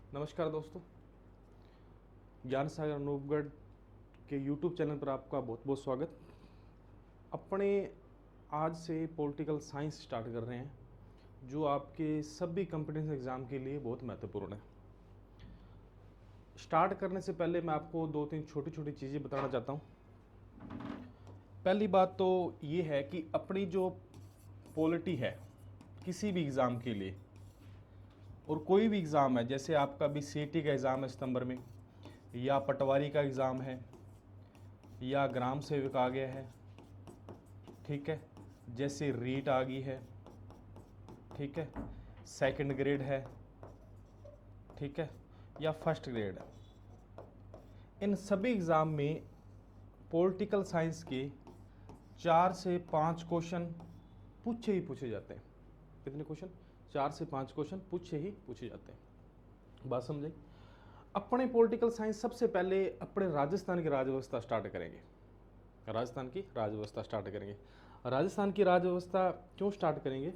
नमस्कार दोस्तों, ज्ञान सागर अनूपगढ़ के यूट्यूब चैनल पर आपका बहुत बहुत स्वागत। अपने आज से पॉलिटिकल साइंस स्टार्ट कर रहे हैं जो आपके सभी कॉम्पिटिशन एग्ज़ाम के लिए बहुत महत्वपूर्ण है। स्टार्ट करने से पहले मैं आपको दो तीन छोटी छोटी चीज़ें बताना चाहता हूँ। पहली बात तो ये है कि अपनी जो पॉलिटी है किसी भी एग्ज़ाम के लिए, और कोई भी एग्ज़ाम है, जैसे आपका भी सीईटी का एग्ज़ाम है सितंबर में, या पटवारी का एग्ज़ाम है, या ग्राम सेवक आ गया है, ठीक है, जैसे रीट आ गई है, ठीक है, सेकंड ग्रेड है, ठीक है, या फर्स्ट ग्रेड है। इन सभी एग्ज़ाम में पॉलिटिकल साइंस के 4 से 5 क्वेश्चन पूछे ही पूछे जाते हैं। कितने क्वेश्चन? 4 से 5 क्वेश्चन पूछे ही पूछे जाते हैं। बात समझे? अपने पॉलिटिकल साइंस सबसे पहले अपने राजस्थान की राज व्यवस्था स्टार्ट करेंगे। राजस्थान की राज व्यवस्था स्टार्ट करेंगे। राजस्थान की राज व्यवस्था क्यों स्टार्ट करेंगे?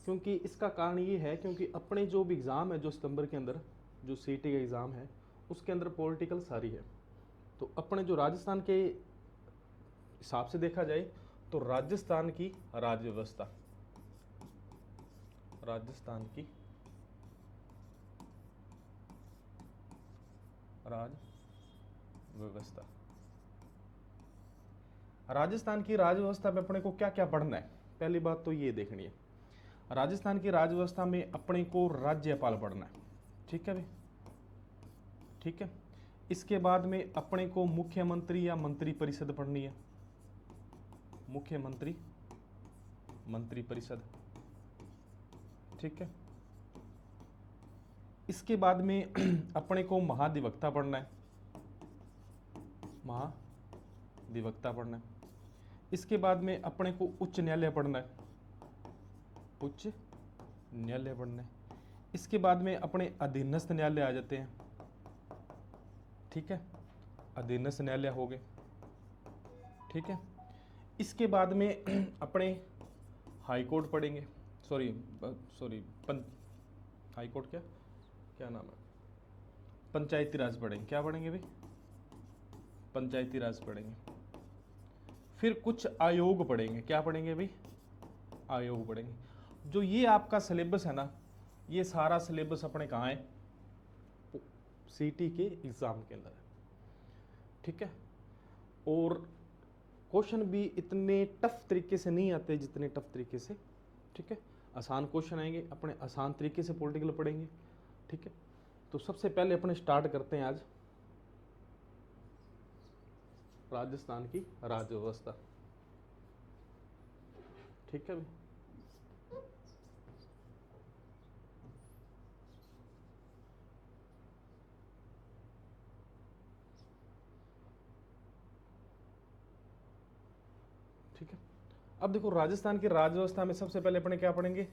क्योंकि इसका कारण ये है क्योंकि अपने जो भी एग्ज़ाम है, जो सितंबर के अंदर जो सीईटी का एग्ज़ाम है, उसके अंदर पॉलिटिकल सारी है। तो अपने जो राजस्थान के हिसाब से देखा जाए तो राजस्थान की राज व्यवस्था, राजस्थान की राज व्यवस्था, राजस्थान की राज व्यवस्था में अपने को क्या क्या पढ़ना है? पहली बात तो ये देखनी है, राजस्थान की राज व्यवस्था में अपने को राज्यपाल पढ़ना है। ठीक है भाई, ठीक है। इसके बाद में अपने को मुख्यमंत्री या मंत्री परिषद पढ़नी है। मुख्यमंत्री मंत्री परिषद, ठीक है। इसके बाद में अपने को महाधिवक्ता पढ़ना है। महाधिवक्ता पढ़ना है। इसके बाद में अपने को उच्च न्यायालय पढ़ना है। उच्च न्यायालय पढ़ना है। इसके बाद में अपने अधीनस्थ न्यायालय आ जाते हैं। ठीक है, अधीनस्थ न्यायालय हो गए। ठीक है। इसके बाद में अपने हाई कोर्ट पढ़ेंगे। सॉरी हाई कोर्ट क्या क्या नाम है, पंचायती राज पढ़ेंगे। क्या पढ़ेंगे भाई? पंचायती राज पढ़ेंगे। फिर कुछ आयोग पढ़ेंगे। क्या पढ़ेंगे भाई? आयोग पढ़ेंगे। जो ये आपका सिलेबस है ना, ये सारा सिलेबस अपने कहाँ है? सीईटी के एग्ज़ाम के अंदर है। ठीक है। और क्वेश्चन भी इतने टफ तरीके से नहीं आते जितने टफ तरीके से, ठीक है, आसान क्वेश्चन आएंगे। अपने आसान तरीके से पॉलिटिकल पढ़ेंगे। ठीक है। तो सबसे पहले अपने स्टार्ट करते हैं आज राजस्थान की राज व्यवस्था। ठीक है भाई। ठीक है। अब देखो, राजस्थान की राज व्यवस्था में सबसे पहले अपने क्या पढ़ेंगे?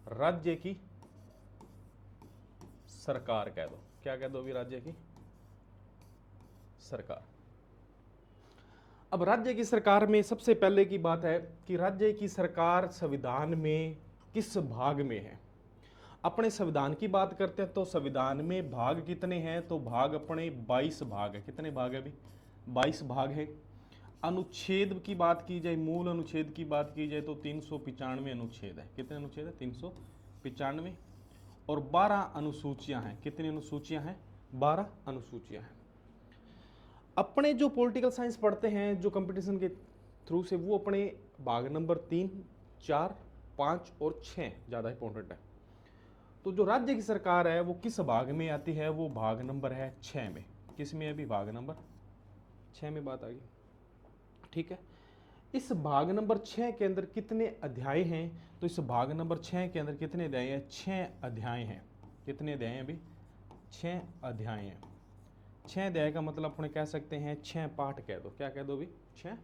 राज्य की सरकार कह दो। क्या कह दो अभी? राज्य की सरकार। अब राज्य की सरकार में सबसे पहले की बात है कि राज्य की सरकार संविधान में किस भाग में है। अपने संविधान की बात करते हैं तो संविधान में भाग कितने हैं? तो भाग अपने 22 भाग है। कितने भाग है अभी? 22 भाग है। अनुच्छेद की बात की जाए, मूल अनुच्छेद की बात की जाए तो 395 अनुच्छेद है। कितने अनुच्छेद है? 395। और 12 अनुसूचियां हैं। कितनी अनुसूचियां हैं? 12 अनुसूचियां हैं। अपने जो पॉलिटिकल साइंस पढ़ते हैं जो कंपटीशन के थ्रू से, वो अपने भाग नंबर 3, 4, 5 और 6 ज़्यादा इंपॉर्टेंट है। तो जो राज्य की सरकार है वो किस भाग में आती है? वो भाग नंबर है 6 में। किस में? अभी भाग नंबर 6 में बात आ गई। ठीक है। इस भाग नंबर 6 के अंदर कितने अध्याय हैं? तो इस भाग नंबर 6 के अंदर कितने अध्याय हैं? 6 अध्याय हैं। कितने अध्याय हैं अभी? 6 अध्याय हैं। 6 अध्याय का मतलब अपने कह सकते हैं 6 पाठ कह दो। क्या कह दो अभी? 6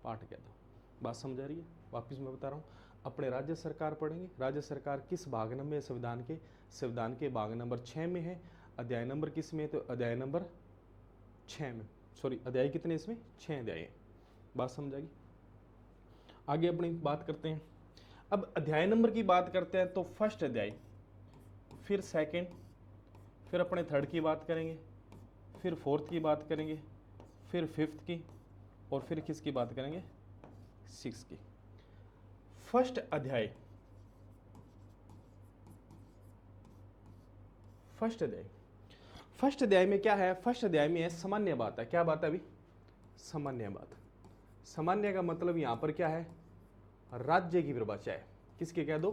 पाठ कह दो। बात समझ आ रही है? वापिस मैं बता रहा हूँ, अपने राज्य सरकार पढ़ेंगे। राज्य सरकार किस भाग नंबर? संविधान के भाग नंबर 6 में है। अध्याय नंबर किस में? तो अध्याय नंबर 6 में। सॉरी, अध्याय कितने इसमें? 6 अध्याय हैं। बात समझ आ गई? आगे अपनी बात करते हैं। अब अध्याय नंबर की बात करते हैं तो फर्स्ट अध्याय, फिर सेकंड, फिर अपने थर्ड की बात करेंगे, फिर फोर्थ की बात करेंगे, फिर फिफ्थ की, और फिर किसकी बात करेंगे, सिक्स की। फर्स्ट अध्याय, फर्स्ट अध्याय में क्या है, फर्स्ट अध्याय में है सामान्य बात है। क्या बात है अभी, सामान्य बात। सामान्य का मतलब यहां पर क्या है, राज्य की परिभाषा है। किसकी कह दो,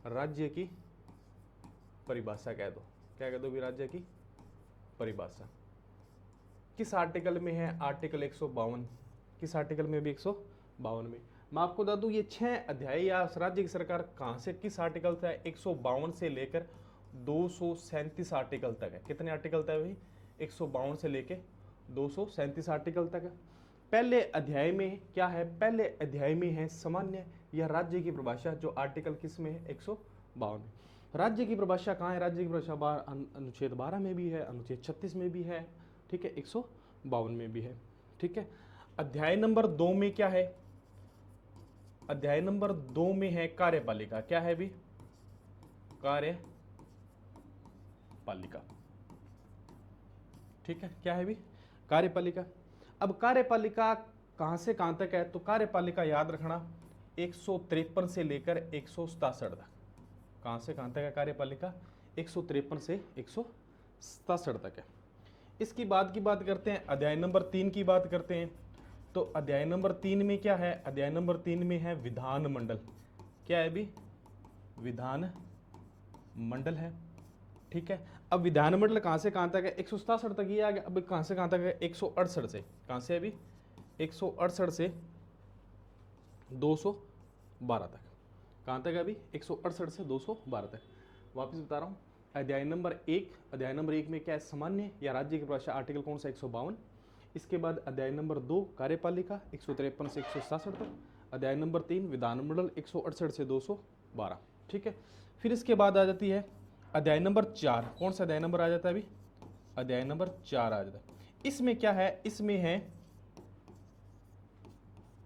राज्य की परिभाषा कह दो। क्या कह दो भी, राज्य की परिभाषा। किस आर्टिकल में है, आर्टिकल 152। किस आर्टिकल में भी, 152 में। मैं आपको बता दूं ये 6 अध्याय या राज्य की सरकार कहां से किस आर्टिकल से है, 152 से लेकर 237 आर्टिकल तक है। कितने आर्टिकल तक है भाई, 152 से लेकर 237 आर्टिकल तक है। पहले अध्याय में क्या है, पहले अध्याय में है सामान्य या राज्य की परिभाषा, जो आर्टिकल किस में है, 152 में। राज्य की परिभाषा कहाँ है, राज्य की परिभाषा अनुच्छेद 12 में भी है, अनुच्छेद 36 में भी है, ठीक है, 152 में भी है, ठीक है। अध्याय नंबर 2 में क्या है, अध्याय नंबर 2 में है कार्यपालिका। क्या है भी, कार्यपालिका, ठीक है, क्या है भी, कार्यपालिका। अब कार्यपालिका कहां से कहां तक है, तो कार्यपालिका याद रखना 153 से लेकर 167 तक। कहां से कहां तक है कार्यपालिका, 153 से 167 तक है। इसकी बात करते हैं, अध्याय नंबर 3 की बात करते हैं। तो अध्याय नंबर 3 में क्या है, अध्याय नंबर 3 में है विधान मंडल। क्या है भी, विधान मंडल है, ठीक है। अब विधान मंडल कहां से कहां तक है, 167 तक ही आ गया। अब कहां से कहां तक है, 168 से, कहां से अभी, 168 से 212 तक। कहां तक है अभी, 168 से 212 तक। वापस बता रहा हूं, अध्याय नंबर 1, अध्याय नंबर 1 में क्या है, सामान्य या राज्य की परिभाषा, आर्टिकल कौन सा, 152। इसके बाद अध्याय नंबर 2 कार्यपालिका 153 से 167 तक। अध्याय नंबर 3 विधानमंडल 168 से 212, ठीक है। फिर इसके बाद आ जाती है अध्याय नंबर 4। कौन सा अध्याय नंबर आ जाता है अभी, अध्याय नंबर 4 आ जाता है। इसमें क्या है, इसमें है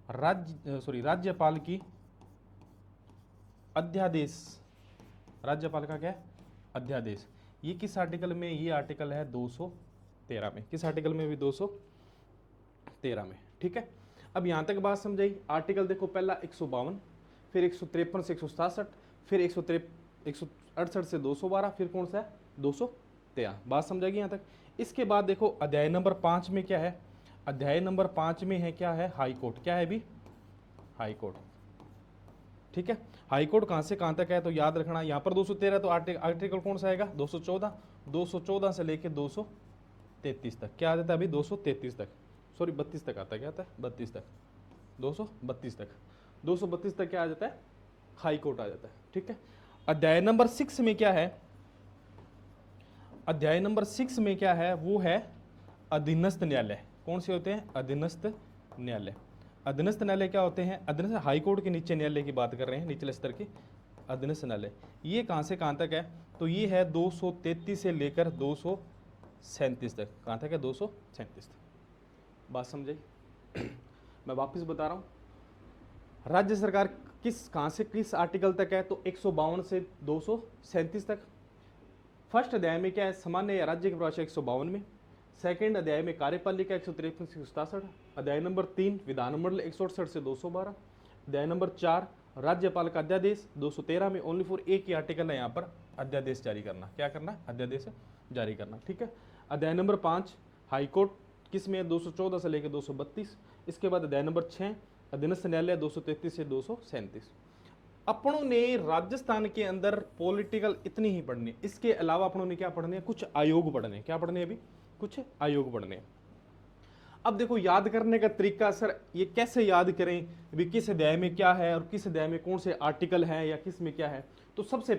राज्यपाल की अध्यादेश। राज्यपाल का क्या है, अध्यादेश। ये किस आर्टिकल में, ये आर्टिकल है 213 में। किस आर्टिकल में भी, 213 में, ठीक है। अब यहां तक बात समझाई। आर्टिकल देखो, पहला 152, फिर 153 से 167, फिर 168 से 212, फिर कौन सा है, 213। बात समझाएगी यहां तक। इसके बाद देखो अध्याय नंबर 5 में क्या है, अध्याय नंबर 5 में है क्या है, हाई कोर्ट। क्या है भी, हाई कोर्ट, ठीक है। हाई कोर्ट कहां से कहां तक है, तो याद रखना यहां पर 213, तो आर्टिकल कौन सा आएगा, 214 से लेके 233 तक। क्या आ जाता है अभी, 233 तक, सॉरी 32 तक आता है। क्या आता है, 32 तक, 232 तक, 232 तक क्या आ जाता है, हाई कोर्ट आ जाता है, ठीक है। अध्याय नंबर 6 में क्या है, अध्याय नंबर 6 में क्या है, वो है अधीनस्थ न्यायालय। कौन से होते हैं, अधीनस्थ न्यायालय। अधीनस्थ न्यायालय क्या होते हैं, अधीनस्थ हाई कोर्ट के नीचे न्यायालय की बात कर रहे हैं, निचले स्तर की अधीनस्थ न्यायालय। ये कहां से कहां तक है, तो ये है 233 से लेकर 237 तक। कहां तक है, 237 तक। बात समझे मैं वापस बता रहा हूं, राज्य सरकार कहां से किस आर्टिकल तक है, तो 152 से 237 तक। फर्स्ट अध्याय में क्या है, सामान्य या राज्य की परिभाषा 152 में। सेकंड अध्याय में कार्यपालिका 153 से 167। अध्याय नंबर 3 विधानमंडल 168 से 212। अध्याय नंबर 4 राज्यपाल का अध्यादेश 213 में ओनली फॉर एक ही आर्टिकल है यहाँ पर, अध्यादेश जारी करना। क्या करना, अध्यादेश जारी करना, ठीक है। अध्याय नंबर 5 हाईकोर्ट किस में, 214 से लेकर 232। इसके बाद अध्याय नंबर 6 अधीनस्थ न्यायालय 233 से 237। अपनों ने राजस्थान के अंदर पॉलिटिकल इतनी ही पढ़नी है। इसके अलावा अपनों ने क्या पढ़ने, कुछ आयोग पढ़ने। क्या पढ़ने अभी, कुछ आयोग पढ़ने। अब देखो याद करने का तरीका, सर ये कैसे याद करें अभी, किस अध्याय में क्या है और किस अध्याय में कौन से आर्टिकल है या किस में क्या है। तो सबसे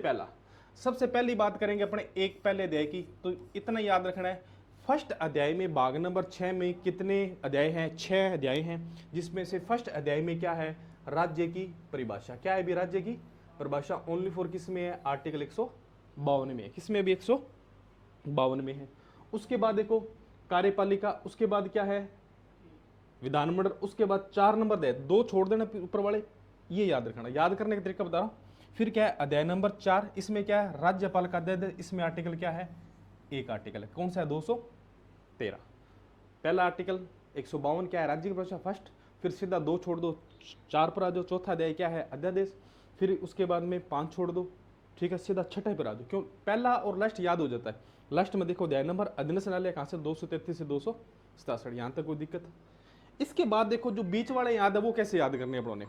पहली बात करेंगे अपने एक पहले अध्याय की। तो इतना याद रखना है, फर्स्ट अध्याय में भाग नंबर 6 में कितने अध्याय हैं, 6 अध्याय हैं, जिसमें से फर्स्ट अध्याय में क्या है, राज्य की परिभाषा। क्या है भी, राज्य की परिभाषा ओनली फॉर किस में है, आर्टिकल 152 में है। किस में भी, 152 में है। उसके बाद देखो कार्यपालिका, उसके बाद क्या है, विधानमंडल, उसके बाद 4 नंबर दे, 2 छोड़ देना ऊपर वाले, ये याद रखना। याद करने का तरीका बता रहा हूं। फिर क्या है, अध्याय नंबर 4, इसमें क्या है, राज्यपाल का अध्यादेश। इसमें आर्टिकल क्या है, एक आर्टिकल है, कौन सा है 213। पहला आर्टिकल 152 क्या है, राज्य की परिभाषा फर्स्ट, फिर सीधा 2 छोड़ दो, 4 पर आ जाओ, चौथा अध्याय क्या है, अध्यादेश, फिर उसके बाद में 5 छोड़ दो, ठीक है, सीधा छठे पर आ जाओ। क्यों, पहला और लास्ट याद हो जाता है। लास्ट में देखो अध्याय नंबर, अध्ययन न्यायालय कहाँ से 233 से 267, यहाँ तक कोई दिक्कत। इसके बाद देखो जो बीच वाले याद है वो कैसे याद करने हैं अपनों।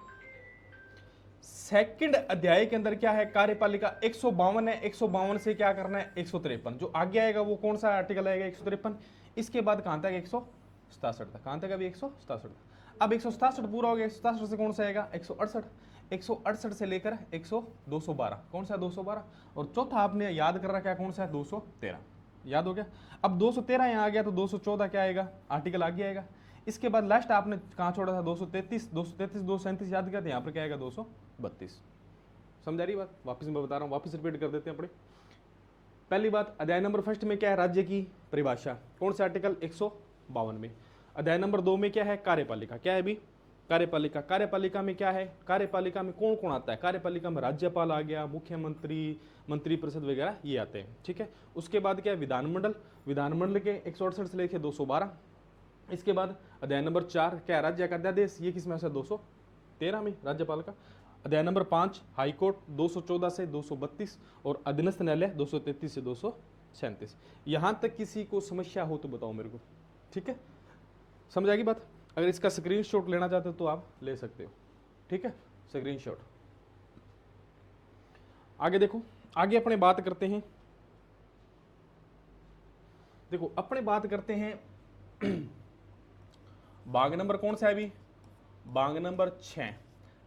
सेकंड अध्याय के अंदर क्या है, कार्यपालिका 152 है, 152 से क्या करना है 153, जो आगे आएगा वो कौन सा आर्टिकल आएगा 153। इसके बाद कहां तक 167 तक, कहां तक अभी 167। अब 167 पूरा हो गया, 167 से कौन सा आएगा 168, 168 से लेकर 212, कौन सा 212, और चौथा आपने याद कर रखा है कौन सा है 213, याद हो गया। अब 213 यहाँ आ गया तो 214 क्या आएगा, आर्टिकल आगे आएगा। इसके बाद लास्ट आपने कहाँ छोड़ा था 233, 237 याद किया था, यहाँ पर क्या आएगा 232। समझ आ रही बात, वापस मैं बता रहा हूँ, वापस रिपीट कर देते हैं अपने। पहली बात, अध्याय नंबर फर्स्ट में क्या है, राज्य की परिभाषा, कौन सा आर्टिकल 152 में। अध्याय नंबर 2 में क्या है, कार्यपालिका, क्या है अभी कार्यपालिका। कार्यपालिका में क्या है, कार्यपालिका में कौन कौन आता है, कार्यपालिका में राज्यपाल आ गया, मुख्यमंत्री, मंत्रिपरिषद वगैरह ये आते हैं, ठीक है। उसके बाद क्या है विधानमंडल, विधानमंडल के 168 से लेकर 212। इसके बाद अध्याय नंबर 4 क्या है, राज्य का अध्यादेश, ये किस में से 213 में राज्यपाल का। अध्याय नंबर 5 हाईकोर्ट 214 से 232, और अधीनस्थ न्यायालय 233 से 237। यहां तक किसी को समस्या हो तो बताओ मेरे को, ठीक है, समझ आएगी बात। अगर इसका स्क्रीनशॉट लेना चाहते हो तो आप ले सकते हो, ठीक है, स्क्रीनशॉट। आगे देखो, आगे अपने बात करते हैं, देखो अपने बात करते हैं भाग नंबर कौन सा है अभी, भाग नंबर 6।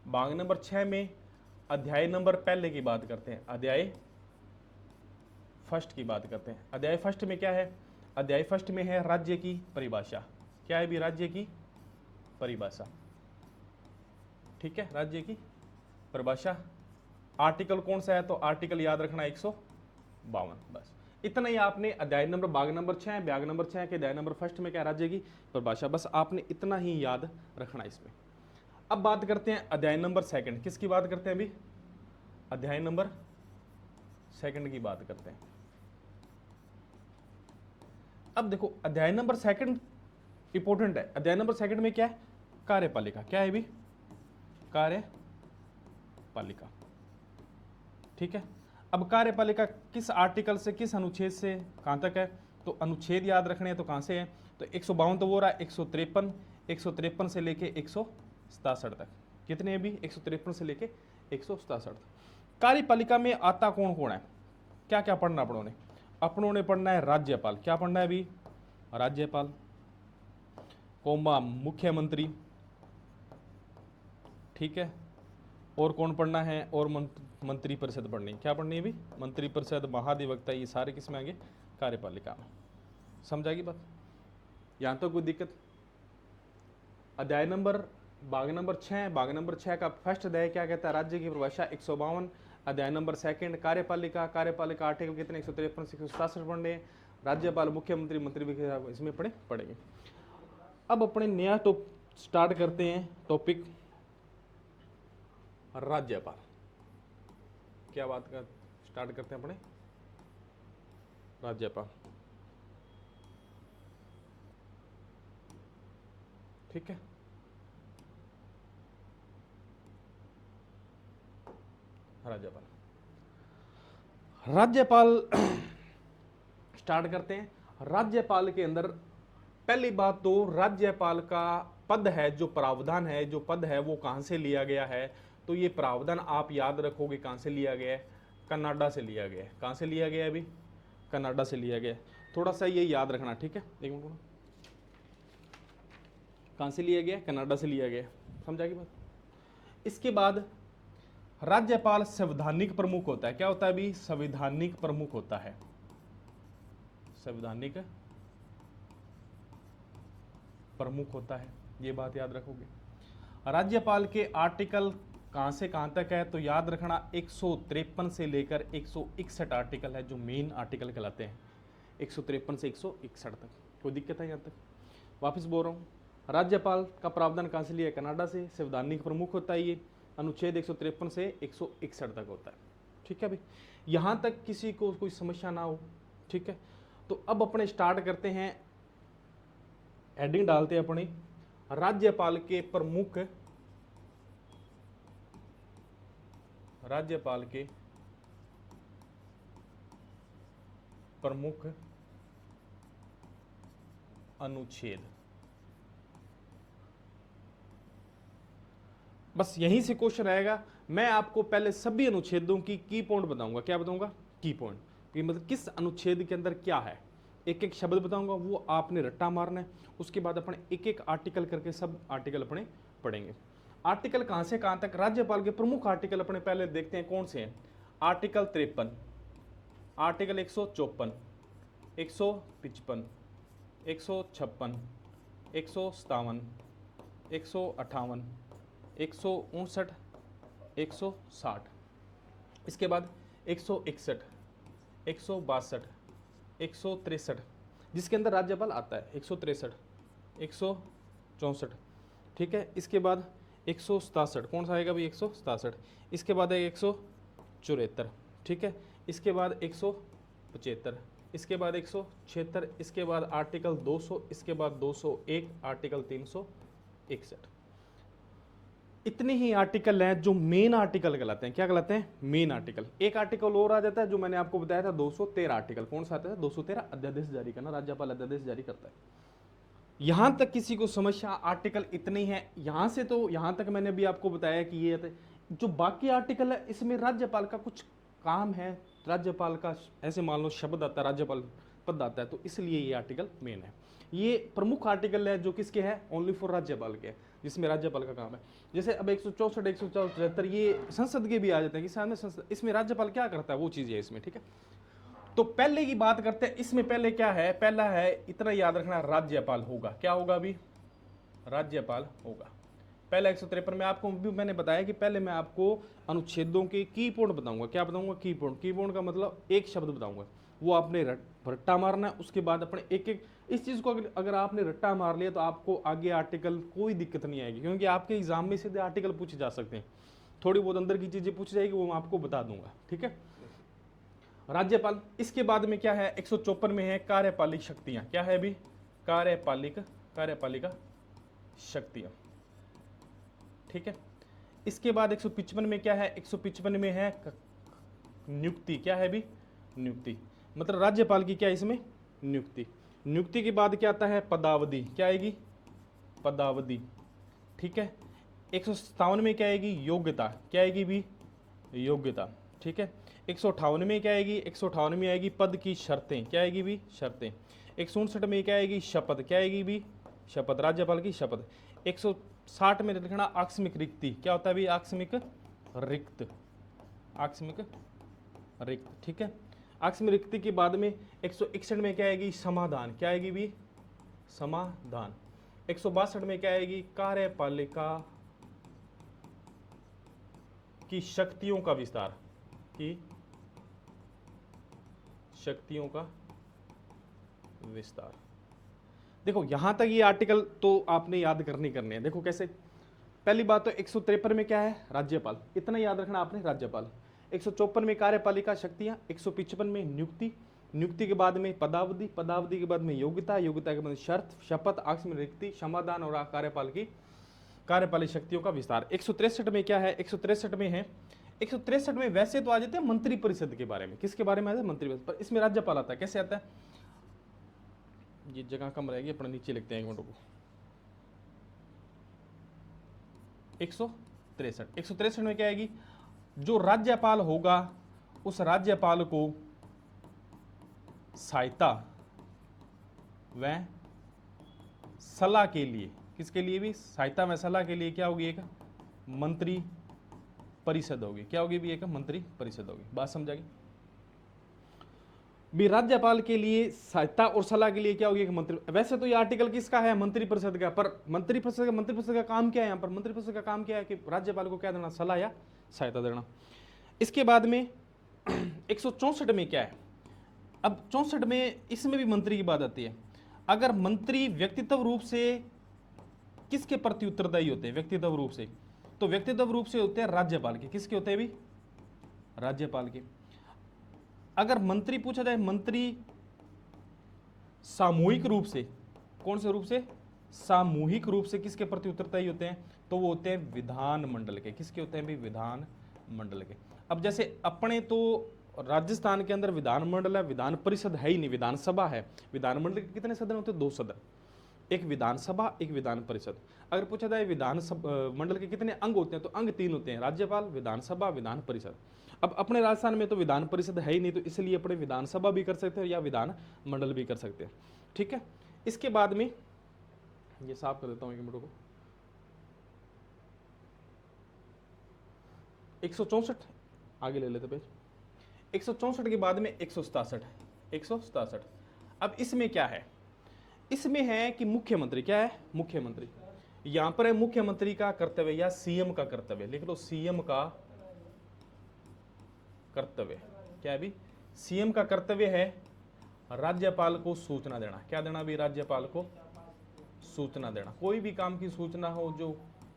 भाग नंबर 6 में अध्याय नंबर पहले की बात करते हैं, अध्याय फर्स्ट की बात करते हैं। अध्याय फर्स्ट में क्या है, अध्याय फर्स्ट में है राज्य की परिभाषा, क्या है भी राज्य की परिभाषा, ठीक है, राज्य की परिभाषा। आर्टिकल कौन सा है, तो आर्टिकल याद रखना 152, बस इतना ही आपने अध्याय नंबर, भाग नंबर 6, भाग नंबर 6 के अध्याय नंबर फर्स्ट में क्या राज्य की परिभाषा, बस आपने इतना ही याद रखना इसमें। अब बात करते हैं अध्याय नंबर सेकंड, किसकी बात करते हैं अभी, अध्याय नंबर सेकंड की बात करते हैं। अब देखो अध्याय नंबर सेकंड इंपॉर्टेंट है। अध्याय नंबर सेकंड में क्या है, कार्यपालिका, क्या है भी कार्यपालिका, ठीक है। अब कार्यपालिका किस आर्टिकल से, किस अनुच्छेद से कहां तक है, तो अनुच्छेद याद रखने हैं, तो कहां से है, तो 152 तो वो रहा, 153, 153 से लेके 167 तक, कितने अभी 153 से लेके 167 तक। कार्यपालिका में आता कौन कौन है, क्या क्या पढ़ना अपनों ने पढ़ना है राज्यपाल, क्या पढ़ना है अभी, राज्यपाल, कोमा मुख्यमंत्री, ठीक है, और कौन पढ़ना है, और मंत्रिपरिषद पढ़नी, क्या पढ़नी है अभी, मंत्रिपरिषद, महाधिवक्ता, ये सारे किस में आएंगे, कार्यपालिका में। समझाएगी बात, यहां तो कोई दिक्कत। अध्याय नंबर, भाग नंबर 6, भाग नंबर 6 का फर्स्ट अध्याय क्या कहता है, राज्य की परिभाषा 152। अध्याय नंबर सेकंड कार्यपालिका, कार्यपालिका आर्टिकल कितने 153 से 167 पढ़ने, राज्यपाल, मुख्यमंत्री, मंत्री इसमें पढ़ेंगे। अब अपने नया स्टार्ट करते हैं टॉपिक, राज्यपाल। क्या बात का स्टार्ट करते हैं अपने, राज्यपाल, ठीक है। राज्यपाल, राज्यपाल स्टार्ट करते हैं। राज्यपाल के अंदर पहली बात तो राज्यपाल का पद है, जो प्रावधान है, जो पद है वो कहां से लिया गया है, तो ये प्रावधान आप याद रखोगे कहां से लिया गया है, कनाडा से लिया गया है। कहां से लिया गया है अभी, कनाडा से लिया गया है, थोड़ा सा ये याद रखना, ठीक है। एक मिनट, कहां से लिया गया, कनाडा से लिया गया, समझा की बात। इसके बाद राज्यपाल संवैधानिक प्रमुख होता है, क्या होता है अभी, संवैधानिक प्रमुख होता है, संवैधानिक प्रमुख होता है, ये बात याद रखोगे। राज्यपाल के आर्टिकल कहां से कहां तक है, तो याद रखना 153 से लेकर 161 आर्टिकल है, जो मेन आर्टिकल कहलाते हैं, 153 से 161 तक। कोई दिक्कत है यहाँ तक, वापस बोल रहा हूँ, राज्यपाल का प्रावधान कहां से लिया, कनाडा से, संवैधानिक प्रमुख होता है, ये अनुच्छेद 153 से 161 तक होता है, ठीक है भाई। यहां तक किसी को कोई समस्या ना हो, ठीक है। तो अब अपने स्टार्ट करते हैं, हेडिंग डालते हैं अपनी, राज्यपाल के प्रमुख, राज्यपाल के प्रमुख अनुच्छेद। बस यहीं से क्वेश्चन आएगा। मैं आपको पहले सभी अनुच्छेदों की पॉइंट बताऊंगा। क्या बताऊंगा? की पॉइंट, कि मतलब किस अनुच्छेद के अंदर क्या है, एक एक शब्द बताऊंगा, वो आपने रट्टा मारना है। उसके बाद अपने एक एक आर्टिकल करके सब आर्टिकल अपने पढ़ेंगे। आर्टिकल कहां से कहां तक, राज्यपाल के प्रमुख आर्टिकल अपने पहले देखते हैं कौन से हैं। आर्टिकल 53, आर्टिकल 154, 155, 156, 157, 158, 159, 160, इसके बाद 161, 162, 163, जिसके अंदर राज्यपाल आता है, 163, 164, ठीक है। इसके बाद 167, कौन सा आएगा भाई? 167। इसके बाद है 174, ठीक है। इसके बाद 175, इसके बाद 176, इसके बाद आर्टिकल 200, इसके बाद 201, आर्टिकल 361। इतने ही आर्टिकल हैं जो मेन आर्टिकल कहलाते हैं। क्या कहलाते हैं? Main article. एक आर्टिकल और आ जाता है जो मैंने आपको बताया था, 213 आर्टिकल। कौन सा आता है? 213, अध्यादेश जारी करना, राज्यपाल अध्यादेश जारी करता है। यहां तक किसी को समस्या? आर्टिकल इतने ही है। यहां से तो यहां तक मैंने भी आपको बताया कि ये जो बाकी आर्टिकल है, इसमें राज्यपाल का कुछ काम है, राज्यपाल का ऐसे मान लो शब्द आता है, राज्यपाल पद आता है, तो इसलिए ये आर्टिकल मेन है। ये प्रमुख आर्टिकल है जो किसके है? ओनली फॉर राज्यपाल के, जिसमें राज्यपाल का काम है। जैसे अब 164, 174 ये संसद के भी आ जाते हैं कि सामने संसद, इसमें राज्यपाल क्या करता है वो चीज है इसमें, ठीक है। तो पहले की बात करते हैं, इसमें पहले क्या है? पहला है, इतना याद रखना, राज्यपाल होगा। क्या होगा अभी? राज्यपाल होगा। पहला 153 में आपको भी मैंने बताया कि पहले मैं आपको अनुच्छेदों के की पॉइंट बताऊंगा। क्या बताऊंगा? की पॉइंट। की पॉइंट का मतलब एक शब्द बताऊंगा, वो आपने रट्टा मारना है। उसके बाद अपने एक एक इस चीज को अगर आपने रट्टा मार लिया तो आपको आगे आर्टिकल कोई दिक्कत नहीं आएगी, क्योंकि आपके एग्जाम में सीधे आर्टिकल पूछे जा सकते हैं। थोड़ी बहुत अंदर की चीजें पूछ जाएगी, वो मैं आपको बता दूंगा, ठीक है। राज्यपाल। इसके बाद में क्या है? 154 में है कार्यपालिक शक्तियां। क्या है अभी? कार्यपालिका शक्तियां, ठीक है। इसके बाद 155 में क्या है? 155 में है नियुक्ति। क्या है अभी? नियुक्ति, मतलब राज्यपाल की क्या है इसमें? नियुक्ति। नियुक्ति के बाद क्या आता है? पदावधि। क्या आएगी? पदावधि, ठीक है। 157 में क्या आएगी? योग्यता। क्या आएगी भी? योग्यता, ठीक है। 158 में क्या आएगी? 158 में आएगी पद की शर्तें। क्या आएगी भी? शर्तें। 167 में क्या आएगी? शपथ। क्या आएगी भी? शपथ, राज्यपाल की शपथ। 160 में लिखना आकस्मिक रिक्ति। क्या होता है भी? आकस्मिक रिक्त, आकस्मिक रिक्त, ठीक है। आकस्मिक रिक्ति के बाद में 161 में क्या आएगी? समाधान। क्या आएगी भी? समाधान। 162 में क्या आएगी? कार्यपालिका की शक्तियों का विस्तार, की शक्तियों का विस्तार। देखो यहां तक ये आर्टिकल तो आपने याद करने हैं। देखो कैसे? पहली बात तो 153 में क्या है? राज्यपाल। इतना याद रखना आपने, राज्यपाल। 154 में कार्यपालिका शक्तियां, 155 में नियुक्ति, नियुक्ति के बाद में पदावधि, पदावधि के बाद में योग्यता, योग्यता के बाद शर्त, शपथ, आकस्मिक रिक्ति, समाधान और कार्यपालिक शक्तियों का विस्तार। 163 में क्या है? 163 में है, 163 में वैसे तो आ जाते हैं मंत्री परिषद के बारे में। किसके बारे में आता है? मंत्री परिषद। पर इसमें राज्यपाल आता है। कैसे आता है? ये जगह कम रहेगी, अपने नीचे लिखते हैं एक मिनट को। 163 में क्या आएगी? जो राज्यपाल होगा उस राज्यपाल को सहायता व सलाह के लिए, किसके लिए भी? सहायता व सलाह के लिए क्या होगी? एक मंत्री परिषद होगी। क्या होगी भी? एक मंत्री परिषद होगी। बात समझ आ गई? भी राज्यपाल के लिए सहायता और सलाह के लिए क्या होगी? एक मंत्री। वैसे तो ये आर्टिकल किसका है? मंत्री परिषद का। पर मंत्री परिषद का काम क्या है? यहाँ पर मंत्री परिषद का काम क्या है? कि राज्यपाल को क्या देना? सलाह या सहायता देना। इसके बाद में 164 में क्या है? अब 64 में इसमें भी मंत्री की बात आती है। अगर मंत्री व्यक्तित्व रूप से किसके प्रति उत्तरदायी होते हैं? व्यक्तित्व रूप से, तो व्यक्तित्व रूप से होते हैं राज्यपाल के। किसके होते हैं भी? राज्यपाल के। अगर मंत्री पूछा जाए, मंत्री सामूहिक रूप से, कौन से रूप से, सामूहिक रूप से किसके प्रति उत्तरदायी होते हैं, तो वो होते हैं विधान मंडल के। किसके होते हैं भाई, विधान मंडल के। अब जैसे अपने तो राजस्थान के अंदर विधान मंडल है, विधान परिषद है ही नहीं, विधानसभा है। विधान मंडल के कितने सदन होते हैं, 2 सदन, एक विधानसभा एक विधान परिषद। अगर पूछा जाए विधान मंडल के कितने अंग होते हैं, तो अंग 3 होते हैं, राज्यपाल, विधानसभा, विधान परिषद। अब अपने राजस्थान में तो विधान परिषद है ही नहीं, तो इसलिए अपने विधानसभा भी कर सकते हैं या विधान मंडल भी कर सकते हैं। ठीक है, इसके बाद में ये साफ कर देता हूं एक मिनट को, 164 आगे ले लेते पेज। 164 के बाद में 167, 167। अब इसमें क्या है, इसमें है कि मुख्यमंत्री, क्या है, मुख्यमंत्री। यहां पर है मुख्यमंत्री का कर्तव्य या सीएम का कर्तव्य, लिख लो सीएम का कर्तव्य। क्या है भी, सीएम का कर्तव्य है राज्यपाल को सूचना देना। क्या देना भी, राज्यपाल को सूचना देना। कोई भी काम की सूचना हो जो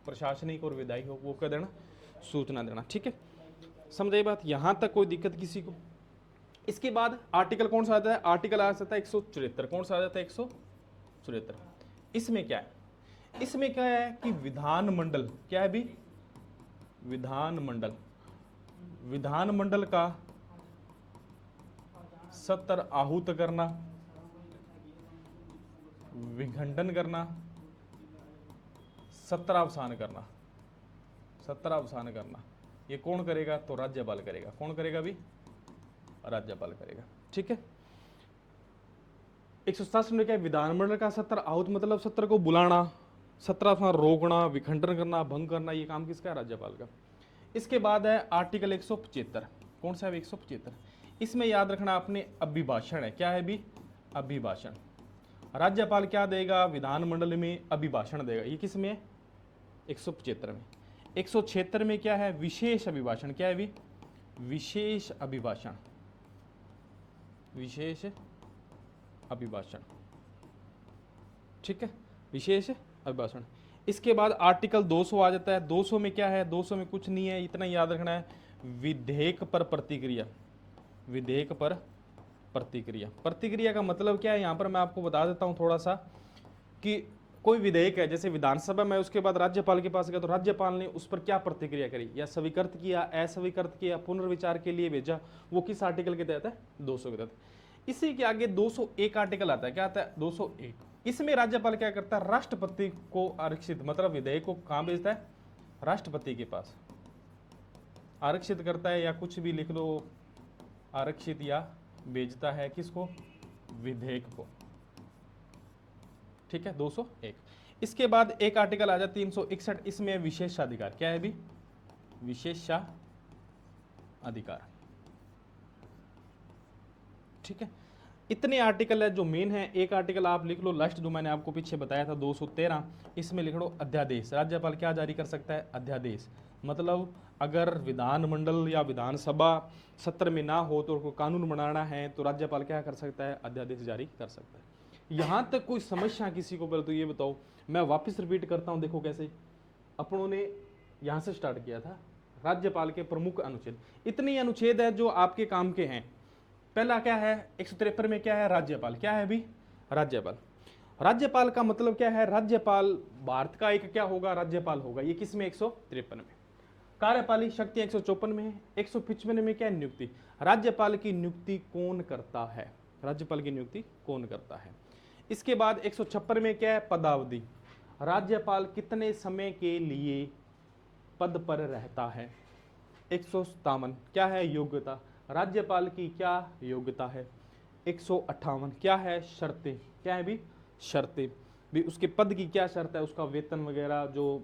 प्रशासनिक और विधायी हो, वो क्या देना, सूचना देना। ठीक है, समझे बात, यहां तक कोई दिक्कत किसी को। इसके बाद आर्टिकल कौन सा आता है, आर्टिकल आ जाता है 174। कौन सा आ जाता है, 174। इसमें क्या है, इसमें क्या है कि विधानमंडल, क्या है भी, विधानमंडल, विधानमंडल का सत्र आहूत करना, विखंडन करना, सत्रावसान करना, सत्रावसान करना, ये कौन करेगा, तो राज्यपाल करेगा। कौन करेगा भी, राज्यपाल करेगा। ठीक है, 167 में क्या है, विधानमंडल का सत्र आहूत मतलब सत्र को बुलाना, सत्रावसान रोकना, विखंडन करना, भंग करना, ये काम किसका है, राज्यपाल का। इसके बाद है आर्टिकल 175। कौन सा है, 175। इसमें याद रखना आपने, अभिभाषण है। क्या है भी, अभिभाषण। राज्यपाल क्या देगा, विधानमंडल में अभिभाषण देगा। ये किस में है, 175 में। 176 में क्या है, विशेष अभिभाषण। क्या है भी, विशेष अभिभाषण, विशेष अभिभाषण। ठीक है, विशेष अभिभाषण। इसके बाद आर्टिकल 200 आ जाता है। 200 में क्या है, 200 में कुछ नहीं है, इतना याद रखना है, विधेयक पर प्रतिक्रिया। विधेयक पर प्रतिक्रिया, प्रतिक्रिया का मतलब क्या है, यहां पर मैं आपको बता देता हूं थोड़ा सा, कि कोई विधेयक है, जैसे विधानसभा में, उसके बाद राज्यपाल के पास गया, तो राज्यपाल ने उस पर क्या प्रतिक्रिया करी, या स्वीकृत किया, अस्वीकृत किया, पुनर्विचार के लिए भेजा, वो किस आर्टिकल के तहत है, 200 के तहत। इसी के आगे 201 आर्टिकल आता है। क्या आता है, 201। इसमें राज्यपाल क्या करता है, राष्ट्रपति को आरक्षित, मतलब विधेयक को कहां भेजता है, राष्ट्रपति के पास आरक्षित करता है, या कुछ भी लिख लो, आरक्षित या भेजता है किसको, विधेयक को। ठीक है, 201। इसके बाद एक आर्टिकल आ जाता है 361। इसमें विशेषाधिकार। क्या है भी, विशेषाधिकार। ठीक है, इतने आर्टिकल है जो मेन है। एक आर्टिकल आप लिख लो लास्ट, जो मैंने आपको पीछे बताया था, 213। इसमें लिख लो अध्यादेश। राज्यपाल क्या जारी कर सकता है, अध्यादेश। मतलब अगर विधानमंडल या विधानसभा सत्र में ना हो तो कानून बनाना है, तो राज्यपाल क्या कर सकता है, अध्यादेश जारी कर सकता है। यहां तक कोई समस्या किसी को, पहले तो ये बताओ। मैं वापस रिपीट करता हूं, देखो कैसे अपनों ने यहां से स्टार्ट किया था, राज्यपाल के प्रमुख अनुच्छेद। इतने अनुच्छेद है जो आपके काम के हैं। पहला क्या है, 153 में क्या है, राज्यपाल। क्या है भी, राज्यपाल। राज्यपाल का मतलब क्या है, राज्यपाल भारत का एक क्या होगा, राज्यपाल होगा। ये किस में, 153 में। कार्यपालिक शक्ति 154 में है। 155 में क्या है, नियुक्ति। राज्यपाल की नियुक्ति कौन करता है, राज्यपाल की नियुक्ति कौन करता है। इसके बाद 156 में क्या है, पदावधि। राज्यपाल कितने समय के लिए पद पर रहता है। 157 क्या है, योग्यता। राज्यपाल की क्या योग्यता है। 158 क्या है, शर्तें। क्या है भी, शर्तें भी। उसके पद की क्या शर्त है, उसका वेतन वगैरह, जो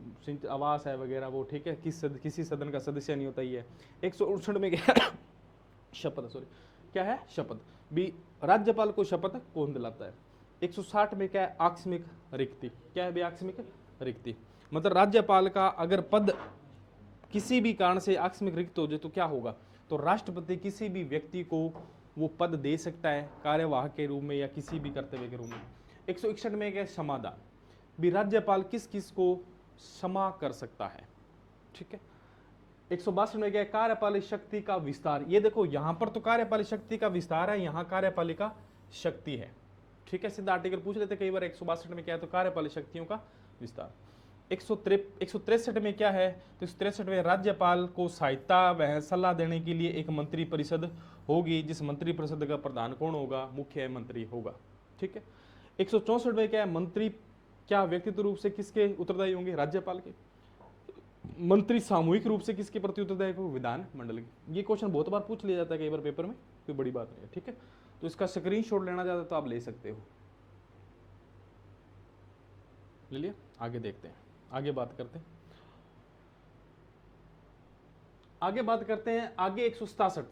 आवास है वगैरह वो। ठीक है, किसी सदन का सदस्य नहीं होता ही है। 168 में क्या है, शपथ, सॉरी, क्या है, शपथ भी। राज्यपाल को शपथ कौन दिलाता है। 160 में क्या है, आकस्मिक रिक्ति। क्या है भी, आकस्मिक रिक्ति। मतलब राज्यपाल का अगर पद किसी भी कारण से आकस्मिक रिक्त हो जाए तो क्या होगा, तो राष्ट्रपति किसी भी व्यक्ति को वो पद दे सकता है, कार्यवाहक के रूप में या किसी भी कर्तव्य के रूप में। 161 में क्या, समाधान भी। राज्यपाल किस किस को क्षमा कर सकता है। ठीक है, 162 में क्या, कार्यपालिक शक्ति का विस्तार। ये देखो यहां पर तो कार्यपालिक शक्ति का विस्तार है, यहां कार्यपालिका शक्ति है। ठीक है, सीधा आर्टिकल पूछ लेते कई बार। 162 में क्या है, तो कार्यपालिक शक्तियों का विस्तार। 163 में क्या है, तो 163 में राज्यपाल को सहायता व सलाह देने के लिए एक मंत्री परिषद होगी, जिस मंत्री परिषद का प्रधान कौन होगा, मुख्यमंत्री होगा। ठीक है। 164 में क्या है, मंत्री क्या व्यक्तिगत रूप से किसके उत्तरदायी होंगे, राज्यपाल के। मंत्री सामूहिक रूप से किसके प्रति उत्तरदायी होंगे, विधान मंडल के। ये क्वेश्चन बहुत बार पूछ लिया जाता है कई बार पेपर में, कोई बड़ी बात नहीं है। ठीक है, तो इसका स्क्रीनशॉट लेना चाहते तो आप ले सकते हो। ले लिया, आगे देखते हैं, आगे बात करते हैं। आगे 167,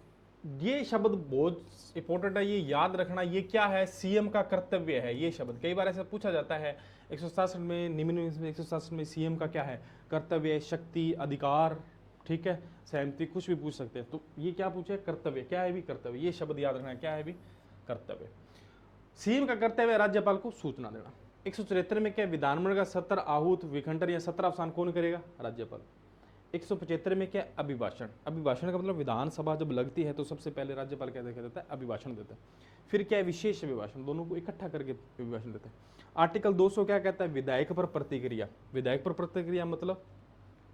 ये शब्द बहुत इंपॉर्टेंट है, ये याद रखना। ये क्या है, सीएम का कर्तव्य है। ये शब्द कई बार ऐसा पूछा जाता है 167 में, निम्न में 167 में सीएम का क्या है, कर्तव्य, शक्ति, अधिकार, ठीक है, सहमति, कुछ भी पूछ सकते हैं। तो ये क्या पूछे, कर्तव्य। क्या है भी कर्तव्य, ये शब्द याद रखना, क्या है भी कर्तव्य। सीएम का कर्तव्य राज्यपाल को सूचना देना। 173 में क्या, विधानमंडल का सत्र आहूत विखंडन या सत्र अवसान कौन करेगा, राज्यपाल। 175 में क्या, अभिभाषण। अभिभाषण का मतलब विधानसभा जब लगती है तो सबसे पहले राज्यपाल क्या देता है, अभिभाषण देता है। फिर क्या है, विशेष अभिभाषण, दोनों को इकट्ठा करके अभिभाषण देते हैं। आर्टिकल 200 क्या कहता है, विधायक पर प्रतिक्रिया। विधायक पर प्रतिक्रिया मतलब,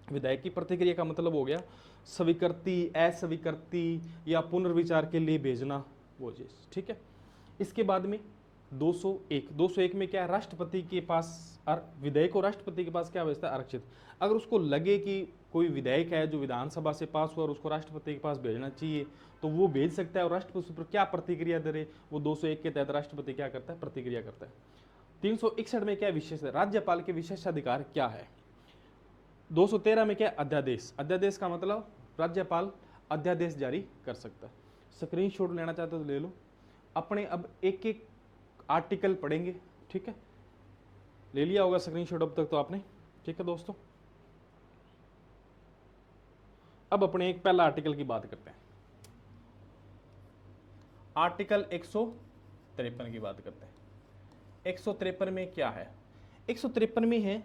विधायक की प्रतिक्रिया का मतलब हो गया स्वीकृति, अस्वीकृति या पुनर्विचार के लिए भेजना, वो चीज। ठीक है। इसके बाद में 201 में क्या है, राष्ट्रपति के पास, विधेयक को राष्ट्रपति के पास क्या भेजता है, आरक्षित। अगर उसको लगे कि कोई विधेयक है जो विधानसभा से पास हुआ और उसको राष्ट्रपति के पास भेजना चाहिए तो वो भेज सकता है, और राष्ट्रपति पर क्या प्रतिक्रिया दे रहे, वो 201 के तहत राष्ट्रपति क्या करता है, प्रतिक्रिया करता है। 361 में क्या विशेष, राज्यपाल के विशेषाधिकार क्या है। 213 में क्या, अध्यादेश। अध्यादेश का मतलब राज्यपाल अध्यादेश जारी कर सकता है। स्क्रीनशॉट लेना चाहते हो तो ले लो अपने। अब एक एक आर्टिकल पढ़ेंगे, ठीक है, ले लिया होगा स्क्रीनशॉट अब तक तो आपने। ठीक है दोस्तों, अब अपने एक पहला आर्टिकल की बात करते हैं। आर्टिकल 153 की बात करते हैं। 153 में क्या है, 153 में है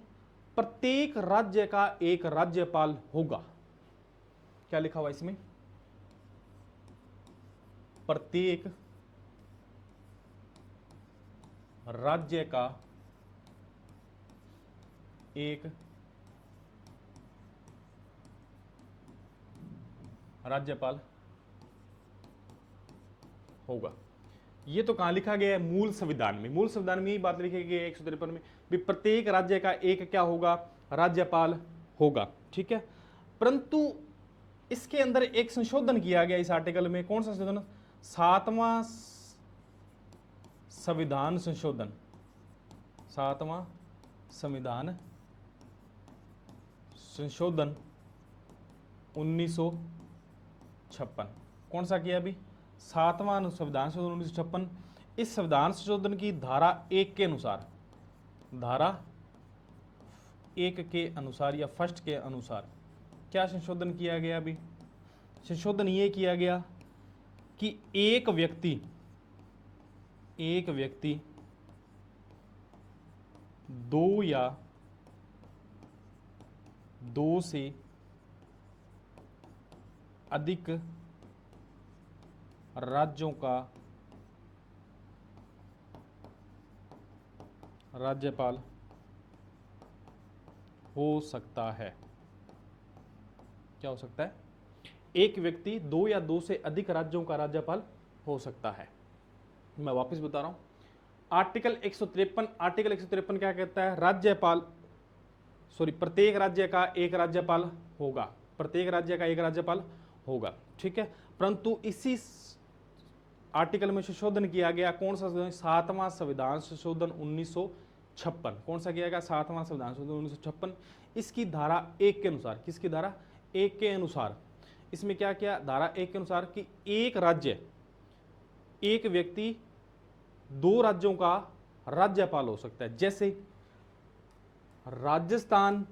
प्रत्येक राज्य का एक राज्यपाल होगा। क्या लिखा हुआ इसमें, प्रत्येक राज्य का एक राज्यपाल होगा। ये तो कहां लिखा गया है, मूल संविधान में। मूल संविधान में यही बात लिखी गई है 153 में भी, प्रत्येक राज्य का एक क्या होगा, राज्यपाल होगा। ठीक है, परंतु इसके अंदर एक संशोधन किया गया इस आर्टिकल में। कौन सा संशोधन, 7वां संविधान संशोधन, 7वां संविधान संशोधन 1956। कौन सा किया अभी, 7वां संविधान संशोधन 1956। इस संविधान संशोधन की धारा 1 के अनुसार, धारा 1 के अनुसार या फर्स्ट के अनुसार क्या संशोधन किया गया, अभी संशोधन ये किया गया कि एक व्यक्ति दो या दो से अधिक राज्यों का राज्यपाल हो सकता है। क्या हो सकता है, एक व्यक्ति 2 या 2 से अधिक राज्यों का राज्यपाल हो सकता है। मैं वापस बता रहा हूं, आर्टिकल 153 क्या कहता है, प्रत्येक राज्य का एक राज्यपाल होगा, प्रत्येक राज्य का एक राज्यपाल होगा। ठीक है, परंतु इसी आर्टिकल में संशोधन किया गया, कौन सा, 7वां संविधान संशोधन 1956। कौन सा किया गया, 7वां संविधान संशोधन 1956। इसकी धारा 1 के अनुसार, किसकी धारा 1 के अनुसार, इसमें क्या किया, धारा 1 के अनुसार कि एक राज्य, एक व्यक्ति 2 राज्यों का राज्यपाल हो सकता है। जैसे राजस्थान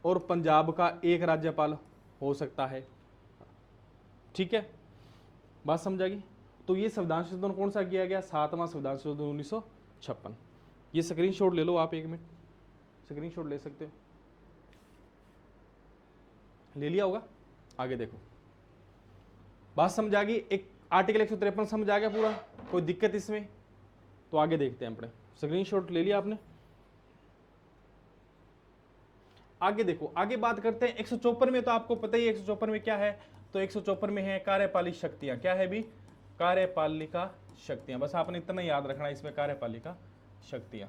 और पंजाब का एक राज्यपाल हो सकता है। ठीक है, बात समझागी। तो ये संविधान संशोधन कौन सा किया गया, 7वां संविधान संशोधन 1956। ये स्क्रीनशॉट ले लो आप, 1 मिनट स्क्रीनशॉट ले सकते हो, ले लिया होगा। आगे देखो, बात समझ आ गई। एक आर्टिकल 153 समझ आ गया पूरा, कोई दिक्कत इसमें तो आगे देखते हैं अपने। स्क्रीनशॉट ले लिया आपने? आगे देखो, आगे बात करते हैं 154 में। तो आपको पता ही है 154 में क्या है, तो 154 में है कार्यपालिक शक्तियां। क्या है भी? कार्यपालिका शक्तियां। बस आपने इतना याद रखना इसमें, कार्यपालिका शक्तियां।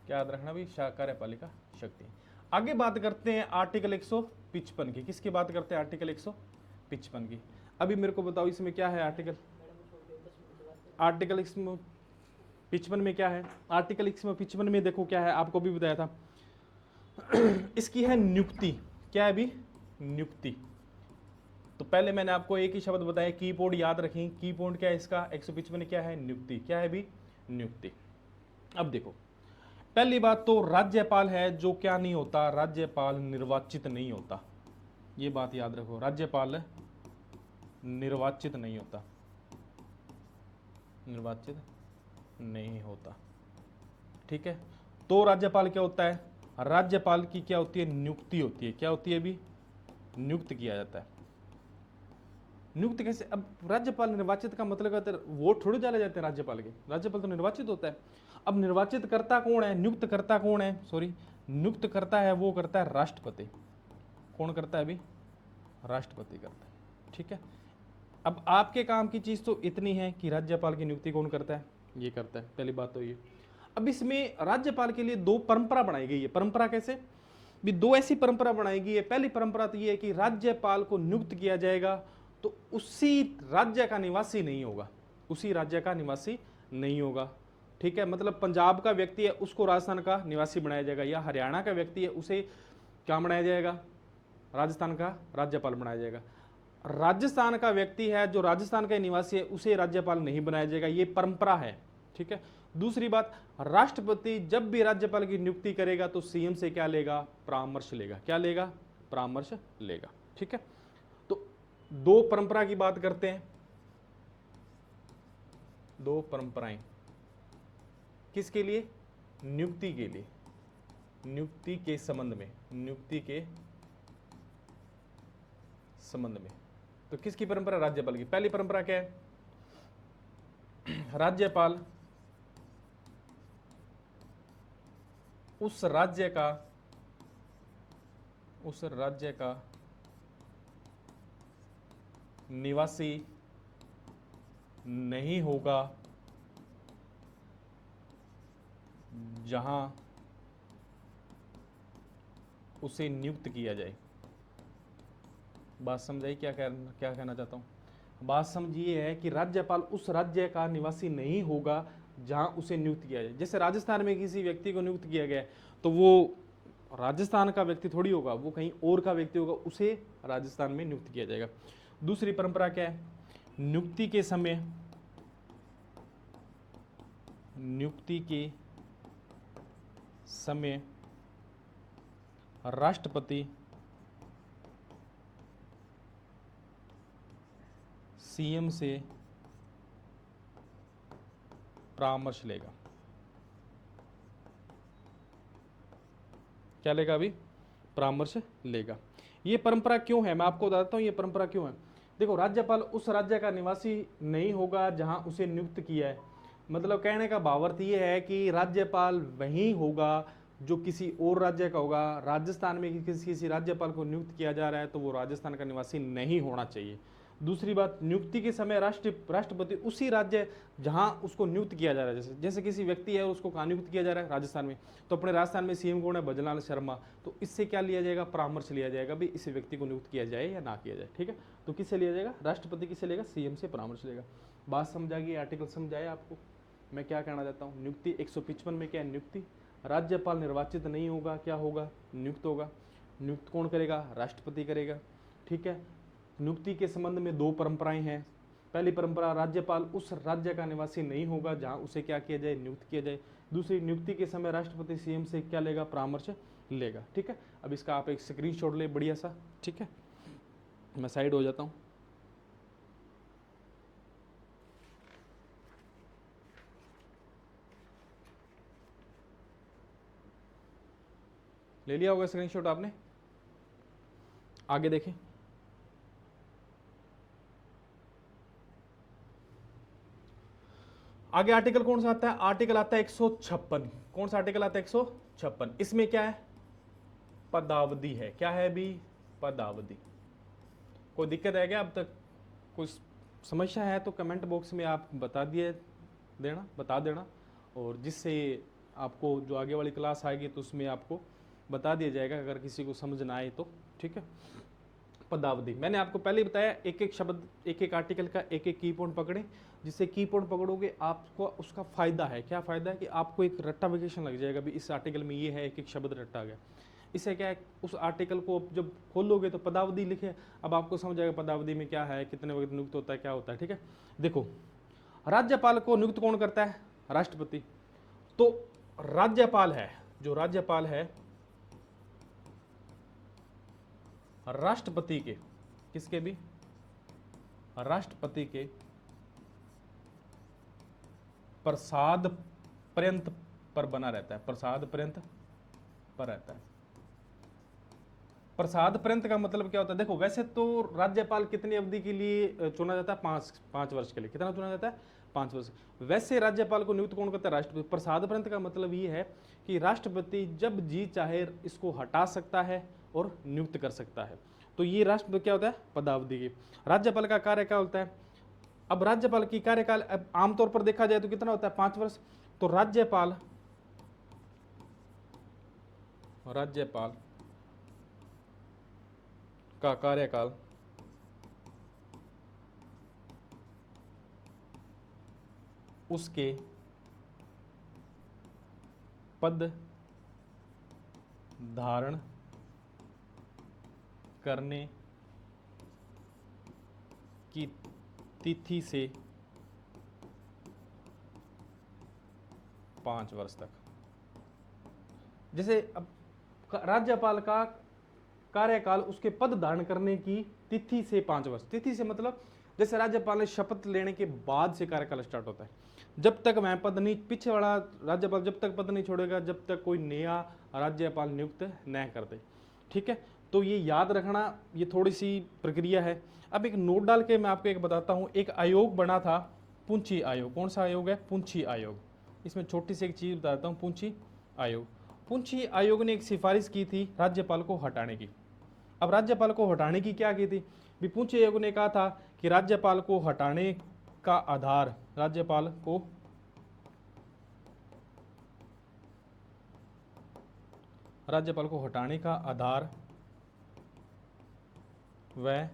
क्या याद रखना भी? कार्यपालिका शक्ति। आगे बात करते हैं आर्टिकल 155 की। किसकी बात करते हैं? आर्टिकल 155 की। अभी मेरे को बताओ इसमें क्या है आर्टिकल 155 में क्या है? आर्टिकल 155 में देखो क्या है, आपको भी बताया था। इसकी है नियुक्ति। क्या है भी? नियुक्ति। तो पहले मैंने आपको एक ही शब्द बताया, कीबोर्ड याद रखें। कीबोर्ड क्या है इसका? 155 क्या है? नियुक्ति। क्या है भी? नियुक्ति। अब देखो, पहली बात तो राज्यपाल है जो क्या नहीं होता, राज्यपाल निर्वाचित नहीं होता। ये बात याद रखो, राज्यपाल निर्वाचित नहीं होता, निर्वाचित नहीं होता। ठीक है, तो राज्यपाल क्या होता है? राज्यपाल की क्या होती है? नियुक्ति होती है। क्या होती है भी? नियुक्त किया जाता है। नियुक्त कैसे? अब राज्यपाल निर्वाचित का मतलब क्या है? वोट थोड़े डाले जाते हैं राज्यपाल के, राज्यपाल तो निर्वाचित होता है। अब निर्वाचित करता कौन है? नियुक्त करता कौन है? सॉरी, नियुक्त करता है वो करता है राष्ट्रपति। कौन करता है अभी? राष्ट्रपति करता है। ठीक है, अब आपके काम की चीज तो इतनी है कि राज्यपाल की नियुक्ति कौन करता है? ये करता है। पहली बात तो ये। अब इसमें राज्यपाल के लिए दो परंपरा बनाई गई है। परंपरा कैसे भी? दो ऐसी परंपरा बनाई गई है। पहली परंपरा तो ये है कि राज्यपाल को नियुक्त किया जाएगा तो उसी राज्य का निवासी नहीं होगा, उसी राज्य का निवासी नहीं होगा। ठीक है, मतलब पंजाब का व्यक्ति है उसको राजस्थान का निवासी बनाया जाएगा, या हरियाणा का व्यक्ति है उसे क्या बनाया जाएगा? राजस्थान का राज्यपाल बनाया जाएगा। राजस्थान का व्यक्ति है जो राजस्थान का निवासी है उसे राज्यपाल नहीं बनाया जाएगा। ये परंपरा है। ठीक है, दूसरी बात, राष्ट्रपति जब भी राज्यपाल की नियुक्ति करेगा तो सीएम से क्या लेगा? परामर्श लेगा। क्या लेगा? परामर्श लेगा। ठीक है, तो दो परंपरा की बात करते हैं। दो परंपराएं किसके लिए? नियुक्ति के लिए, नियुक्ति के संबंध में, नियुक्ति के संबंध में। तो किसकी परंपरा? राज्यपाल की। पहली परंपरा क्या है? राज्यपाल उस राज्य का निवासी नहीं होगा जहां उसे नियुक्त किया जाए। बात समझाई? क्या कहना चाहता हूं? बात समझिए है कि राज्यपाल उस राज्य का निवासी नहीं होगा जहां उसे नियुक्त किया जाए। जैसे राजस्थान में किसी व्यक्ति को नियुक्त किया गया तो वो राजस्थान का व्यक्ति थोड़ी होगा, वो कहीं और का व्यक्ति होगा, उसे राजस्थान में नियुक्त किया जाएगा। दूसरी परंपरा क्या है? नियुक्ति के समय राष्ट्रपति सीएम से परामर्श लेगा। क्या लेगा अभी? परामर्श लेगा। ये परंपरा क्यों है मैं आपको बताता हूं। ये परंपरा क्यों है? देखो, राज्यपाल उस राज्य का निवासी नहीं होगा जहां उसे नियुक्त किया है। मतलब कहने का भावार्थ ये है कि राज्यपाल वही होगा जो किसी और राज्य का होगा। राजस्थान में किसी राज्यपाल को नियुक्त किया जा रहा है तो वो राजस्थान का निवासी नहीं होना चाहिए। दूसरी बात, नियुक्ति के समय राष्ट्रपति उसी राज्य जहां उसको नियुक्त किया जा रहा है, जैसे किसी व्यक्ति है उसको कहाँ नियुक्त किया जा रहा है? राजस्थान में। तो अपने राजस्थान में सीएम कौन है? भजनलाल शर्मा। तो इससे क्या लिया जाएगा? परामर्श लिया जाएगा भी इस व्यक्ति को नियुक्त किया जाए या ना किया जाए। ठीक है, तो किससे लिया जाएगा? राष्ट्रपति किससे लेगा? सीएम से परामर्श लेगा। बात समझा गई? आर्टिकल समझाया आपको मैं क्या कहना चाहता हूँ? नियुक्ति 155 में क्या है? नियुक्ति। राज्यपाल निर्वाचित नहीं होगा, क्या होगा? नियुक्त होगा। नियुक्त कौन करेगा? राष्ट्रपति करेगा। ठीक है, नियुक्ति के संबंध में दो परंपराएं हैं। पहली परंपरा, राज्यपाल उस राज्य का निवासी नहीं होगा जहां उसे क्या किया जाए? नियुक्त किया जाए। दूसरी, नियुक्ति के समय राष्ट्रपति सीएम से क्या लेगा? परामर्श लेगा। ठीक है, अब इसका आप एक स्क्रीनशॉट ले बढ़िया सा। ठीक है, मैं साइड हो जाता हूं। ले लिया होगा स्क्रीनशॉट आपने? आगे देखें। आगे आर्टिकल कौन सा आता है? आर्टिकल आता है 156। कौन सा आर्टिकल आता है? 156। इसमें क्या है? पदावधि है। क्या है अभी? पदावधि। कोई दिक्कत है क्या अब तक? कोई समस्या है तो कमेंट बॉक्स में आप बता देना, और जिससे आपको जो आगे वाली क्लास आएगी तो उसमें आपको बता दिया जाएगा अगर किसी को समझ ना आए तो। ठीक है, पदावधि मैंने आपको पहले ही बताया, एक एक शब्द, एक एक आर्टिकल का एक एक की पॉइंट पकड़े। जिससे की पॉइंट पकड़ोगे आपको उसका फायदा है। क्या फायदा है? कि आपको एक रट्टाफिकेशन लग जाएगा, भी इस आर्टिकल में ये है, एक एक शब्द रट्टा गया। इससे क्या है, उस आर्टिकल को जब खोलोगे तो पदावधि लिखे, अब आपको समझ आएगा पदावधि में क्या है, कितने वक्त नियुक्त होता है, क्या होता है। ठीक है, देखो राज्यपाल को नियुक्त कौन करता है? राष्ट्रपति। तो राज्यपाल है, जो राज्यपाल है राष्ट्रपति के, किसके भी? राष्ट्रपति के प्रसाद पर्यंत पर बना रहता है। प्रसाद पर्यंत पर रहता है। प्रसाद पर्यंत का मतलब क्या होता है? देखो वैसे तो राज्यपाल कितनी अवधि के लिए चुना जाता है? पांच वर्ष के लिए। कितना चुना जाता है? 5 वर्ष। वैसे राज्यपाल को नियुक्त कौन करता है? राष्ट्रपति। प्रसाद पर्यंत का मतलब ये है कि राष्ट्रपति जब जी चाहे इसको हटा सकता है और नियुक्त कर सकता है। तो ये राष्ट्रपति क्या होता है? पदावधि की। राज्यपाल का कार्यकाल होता है, अब राज्यपाल की कार्यकाल आमतौर पर देखा जाए तो कितना होता है? 5 वर्ष। तो राज्यपाल का कार्यकाल उसके पद धारण करने की तिथि से 5 वर्ष तक। जैसे अब राज्यपाल का कार्यकाल उसके पद धारण करने की तिथि से 5 वर्ष। तिथि से मतलब जैसे राज्यपाल ने शपथ लेने के बाद से कार्यकाल स्टार्ट होता है। जब तक वह पद नहीं, पीछे वाला राज्यपाल जब तक पद नहीं छोड़ेगा जब तक कोई नया राज्यपाल नियुक्त न कर दे। ठीक है, तो ये याद रखना, ये थोड़ी सी प्रक्रिया है। अब एक नोट डाल के मैं आपको एक बताता हूँ। एक आयोग बना था, पुंछी आयोग। कौन सा आयोग है? पुंछी आयोग। इसमें छोटी सी एक चीज बताता हूँ, पुंछी आयोग। पुंछी आयोग ने एक सिफारिश की थी राज्यपाल को हटाने की। अब राज्यपाल को हटाने की क्या की थी? भी पुंछी आयोग ने कहा था कि राज्यपाल को हटाने का आधार, राज्यपाल को हटाने का आधार वह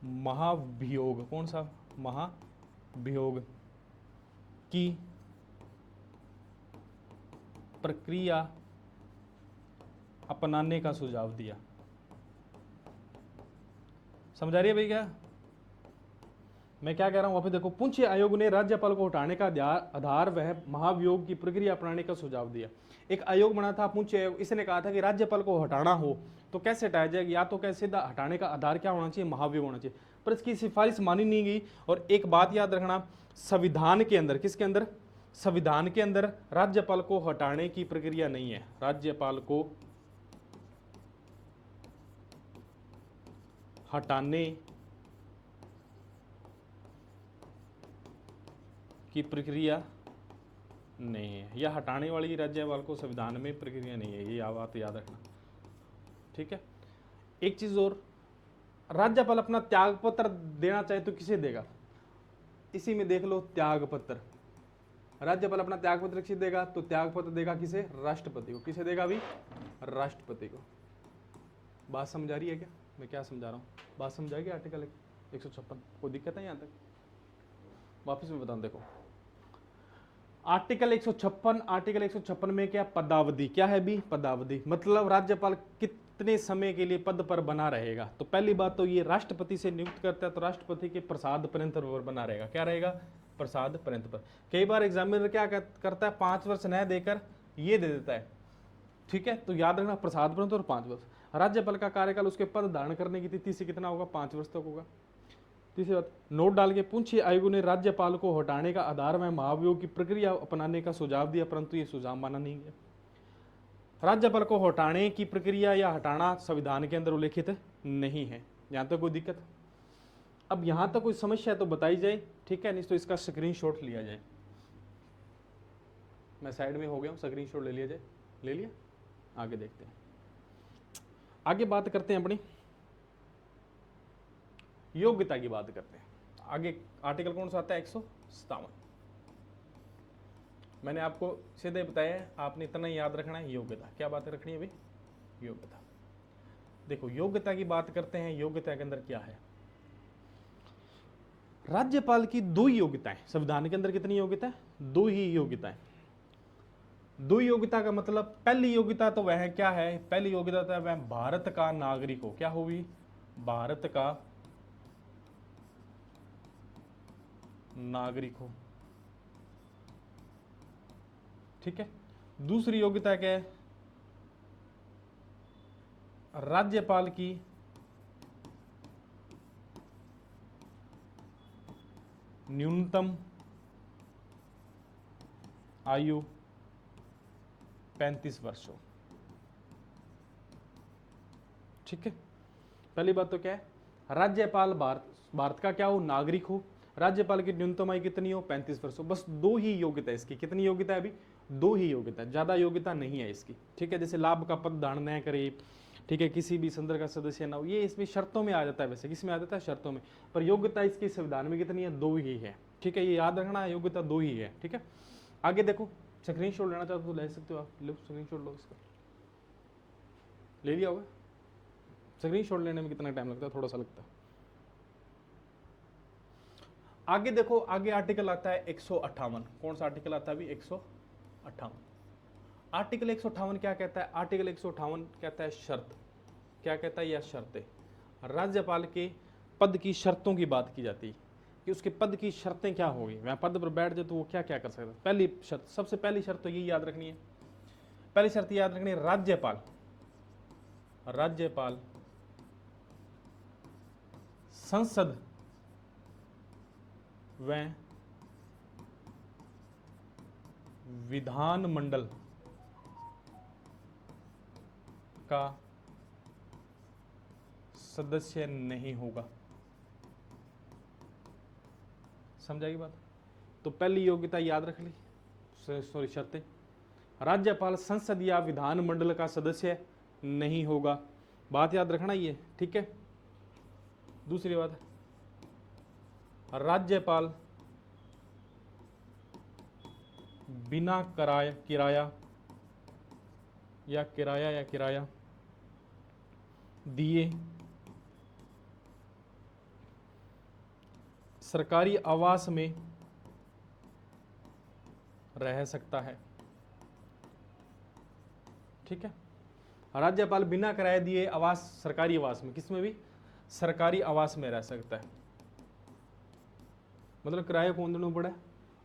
महाभियोग, कौन सा? महाभियोग की प्रक्रिया अपनाने का सुझाव दिया। समझ आ रही है भाई? क्या मैं क्या कह रहा हूं? वहां पे देखो, पुंछी आयोग ने राज्यपाल को हटाने का आधार वह महाभियोग की प्रक्रिया अपनाने का सुझाव दिया। एक आयोग बना था पुंछी आयोग, इसने कहा था कि राज्यपाल को हटाना हो तो कैसे हटाया जाएगा? या तो कैसे हटाने का आधार क्या होना चाहिए? महाभियोग होना चाहिए। पर इसकी सिफारिश मानी नहीं गई। और एक बात याद रखना, संविधान के अंदर, किसके अंदर? संविधान के अंदर राज्यपाल को हटाने की प्रक्रिया नहीं है। राज्यपाल को हटाने की प्रक्रिया नहीं है, या हटाने वाली राज्यपाल को संविधान में प्रक्रिया नहीं है। ये बात याद रखना। ठीक है, एक चीज और, राज्यपाल अपना त्यागपत्र देना चाहे तो किसे देगा? इसी में देख लो, त्यागपत्र। राज्यपाल अपना त्यागपत्र किसे देगा? तो त्यागपत्र देगा किसे? राष्ट्रपति को। किसे देगा भी? राष्ट्रपति को। बात समझ आ रही है क्या मैं क्या समझा रहा हूँ? बात समझ आएगी? आर्टिकल 156 कोई दिक्कत है यहाँ तक? वापस में बताऊं, देखो आर्टिकल 156 में क्या? पदावधि। क्या है भी? पदावधि। मतलब राज्यपाल कितने समय के लिए पद पर बना रहेगा। तो पहली बात तो ये राष्ट्रपति से नियुक्त करता है, तो राष्ट्रपति के प्रसाद पर्यंत पर बना रहेगा। क्या रहेगा? प्रसाद पर्यंत पर। कई बार एग्जामिनर क्या करता है? 5 वर्ष न देकर ये दे देता है। ठीक है, तो याद रखना, प्रसाद पर्यंत और 5 वर्ष। राज्यपाल का कार्यकाल उसके पद धारण करने की तिथि से कितना होगा? 5 वर्ष तक होगा। तीसरी बात, नोट डाल के, पुंछी आयोग ने राज्यपाल को हटाने का आधार में महाभियोग की प्रक्रिया अपनाने का सुझाव दिया, परंतु ये सुझाव माना नहीं गया। राज्यपाल को हटाने की प्रक्रिया या हटाना संविधान के अंदर उल्लेखित नहीं है। यहां तक कोई दिक्कत? अब यहां तक कोई समस्या है तो बताई जाए, ठीक है, नहीं तो इसका स्क्रीनशॉट लिया जाए। मैं साइड में हो गया हूँ, स्क्रीनशॉट ले लिया जाए, ले लिया। आगे देखते हैं, आगे बात करते हैं अपनी योग्यता की बात करते हैं। आगे आर्टिकल कौन सा आता है? 157। मैंने आपको सीधे बताया है, आपने इतना याद रखना है, योग्यता। क्या बात रखनी है भाई? योग्यता। देखो योग्यता की बात करते हैं, योग्यता के अंदर क्या है? राज्यपाल की 2 ही योग्यताएं। संविधान के अंदर कितनी योग्यता है? 2 ही योग्यताएं। 2 योग्यता का मतलब, पहली योग्यता तो वह क्या है? पहली योग्यता तो वह भारत का नागरिक हो। क्या होगी? भारत का नागरिक हो। ठीक है। दूसरी योग्यता क्या है? राज्यपाल की न्यूनतम आयु 35 वर्ष हो। ठीक है। पहली बात तो क्या है? राज्यपाल भारत का क्या हो? नागरिक हो। राज्यपाल की न्यूनतम आयु कितनी हो? 35 वर्ष हो। बस 2 ही योग्यता है इसकी। कितनी योग्यता है अभी? 2 ही योग्यता, ज्यादा योग्यता नहीं है इसकी। ठीक है। जैसे लाभ का पद धारण न करे, ठीक है, किसी भी संसद का सदस्य ना हो, ये इसमें शर्तों में आ जाता है। वैसे किसमें आ जाता है? शर्तों में। पर योग्यता इसकी संविधान में कितनी है? 2 ही है। ठीक है, ये याद रखना, योग्यता 2 ही है। ठीक है। आगे देखो, स्क्रीनशॉट लेना चाहते हो तो ले सकते हो आप, लो स्क्रीनशॉट लो इसका। ले लिया होगा? स्क्रीनशॉट लेने में कितना टाइम लगता है? थोड़ा सा लगता है। आगे देखो, आगे आर्टिकल आता है 158। कौन सा आर्टिकल आता है अभी? 158। आर्टिकल 158 क्या कहता है? आर्टिकल 158 कहता है शर्त। क्या कहता है? यह शर्तें। राज्यपाल के पद की शर्तों की बात की जाती है कि उसके पद की शर्तें क्या होगी, वह पद पर बैठ जाए तो वो क्या क्या कर सकता है। पहली शर्त, सबसे पहली शर्त तो यही याद रखनी है। पहली शर्त याद रखनी है, राज्यपाल संसद व विधानमंडल का सदस्य नहीं होगा। समझाएगी बात? तो पहली योग्यता याद रख ली, सॉरी शर्तें, राज्यपाल संसद या विधानमंडल का सदस्य नहीं होगा। बात याद रखना ये, ठीक है। दूसरी बात, राज्यपाल बिना किराया दिए सरकारी आवास में रह सकता है। ठीक है। राज्यपाल बिना किराया दिए आवास, सरकारी आवास में, किसमें भी? सरकारी आवास में रह सकता है। मतलब किराया कौन देना पड़ा?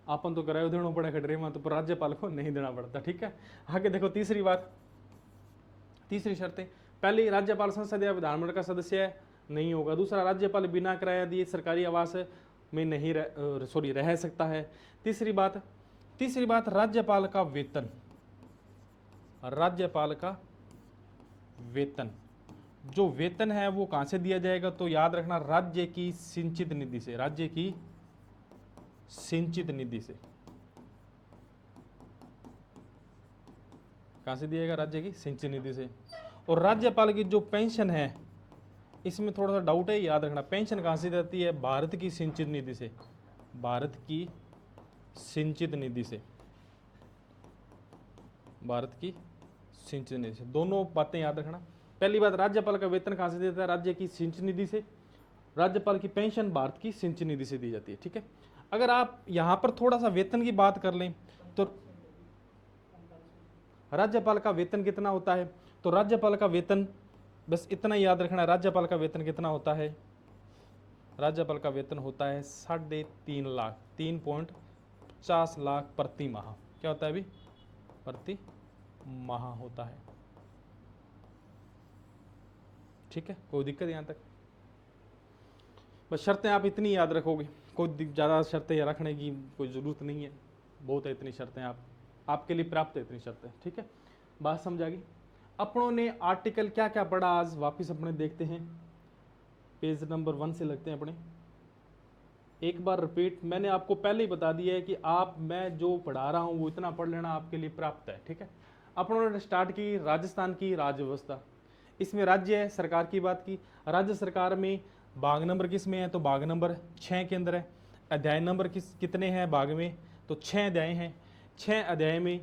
आपन तो किराया देना पड़ा खटरे में, तो पर राज्यपाल को नहीं देना पड़ता। ठीक है। आगे देखो, तीसरी बात, तीसरी शर्तें, पहली, राज्यपाल संसद या विधानमंडल का सदस्य नहीं होगा। दूसरा, राज्यपाल बिना किराया दिए सरकारी आवास में नहीं रह सकता है। तीसरी बात, राज्यपाल का वेतन, जो वेतन है वो कहां से दिया जाएगा? तो याद रखना, राज्य की सिंचित निधि से। राज्य की सिंचित निधि से। कहां से दिएगा? राज्य की सिंचित निधि से। और राज्यपाल की जो पेंशन है, इसमें थोड़ा सा डाउट है, याद रखना, पेंशन कहां से देती है? भारत की सिंचित निधि से। भारत की सिंचित निधि से। भारत की सिंचित निधि से। दोनों बातें याद रखना। पहली बात, राज्यपाल का वेतन कहां से देता है? राज्य की सिंचित निधि से। राज्यपाल की पेंशन भारत की सिंचित निधि से दी जाती है। ठीक है। अगर आप यहां पर थोड़ा सा वेतन की बात कर लें तो राज्यपाल का वेतन कितना होता है? तो राज्यपाल का वेतन, बस इतना याद रखना, राज्यपाल का वेतन कितना होता है? राज्यपाल का वेतन होता है 3.5 लाख, 3.50 लाख प्रति माह। क्या होता है अभी? प्रति माह होता है। ठीक है। कोई दिक्कत यहां तक? बस शर्तें आप इतनी याद रखोगे, कोई ज़्यादा शर्तें रखने की कोई ज़रूरत नहीं है, बहुत है इतनी शर्तें, आपके लिए प्राप्त है इतनी शर्तें। ठीक है। बात समझ आ गई? अपनों ने आर्टिकल क्या क्या पढ़ा आज, वापस अपने देखते हैं, पेज नंबर 1 से लगते हैं अपने। एक बार रिपीट, मैंने आपको पहले ही बता दिया है कि मैं जो पढ़ा रहा हूँ वो इतना पढ़ लेना आपके लिए प्राप्त है, ठीक है। अपनों स्टार्ट की राजस्थान की राज्य व्यवस्था, इसमें राज्य है सरकार की बात की। राज्य सरकार में भाग नंबर किस में है, तो भाग नंबर 6 के अंदर है। अध्याय नंबर कितने हैं भाग में, तो 6 अध्याय हैं। 6 अध्याय में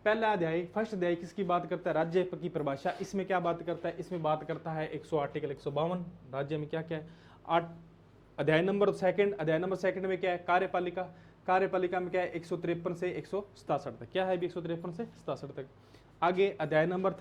पहला अध्याय, फर्स्ट अध्याय किसकी बात करता है, राज्य की परिभाषा। इसमें क्या बात करता है, इसमें बात करता है आर्टिकल 152, राज्य में क्या क्या है। अध्याय नंबर सेकंड में क्या है, कार्यपालिका। कार्यपालिका में क्या है, 153 से 167 तक, क्या है अभी 153 से 67 तक। आगे अध्याय नंबर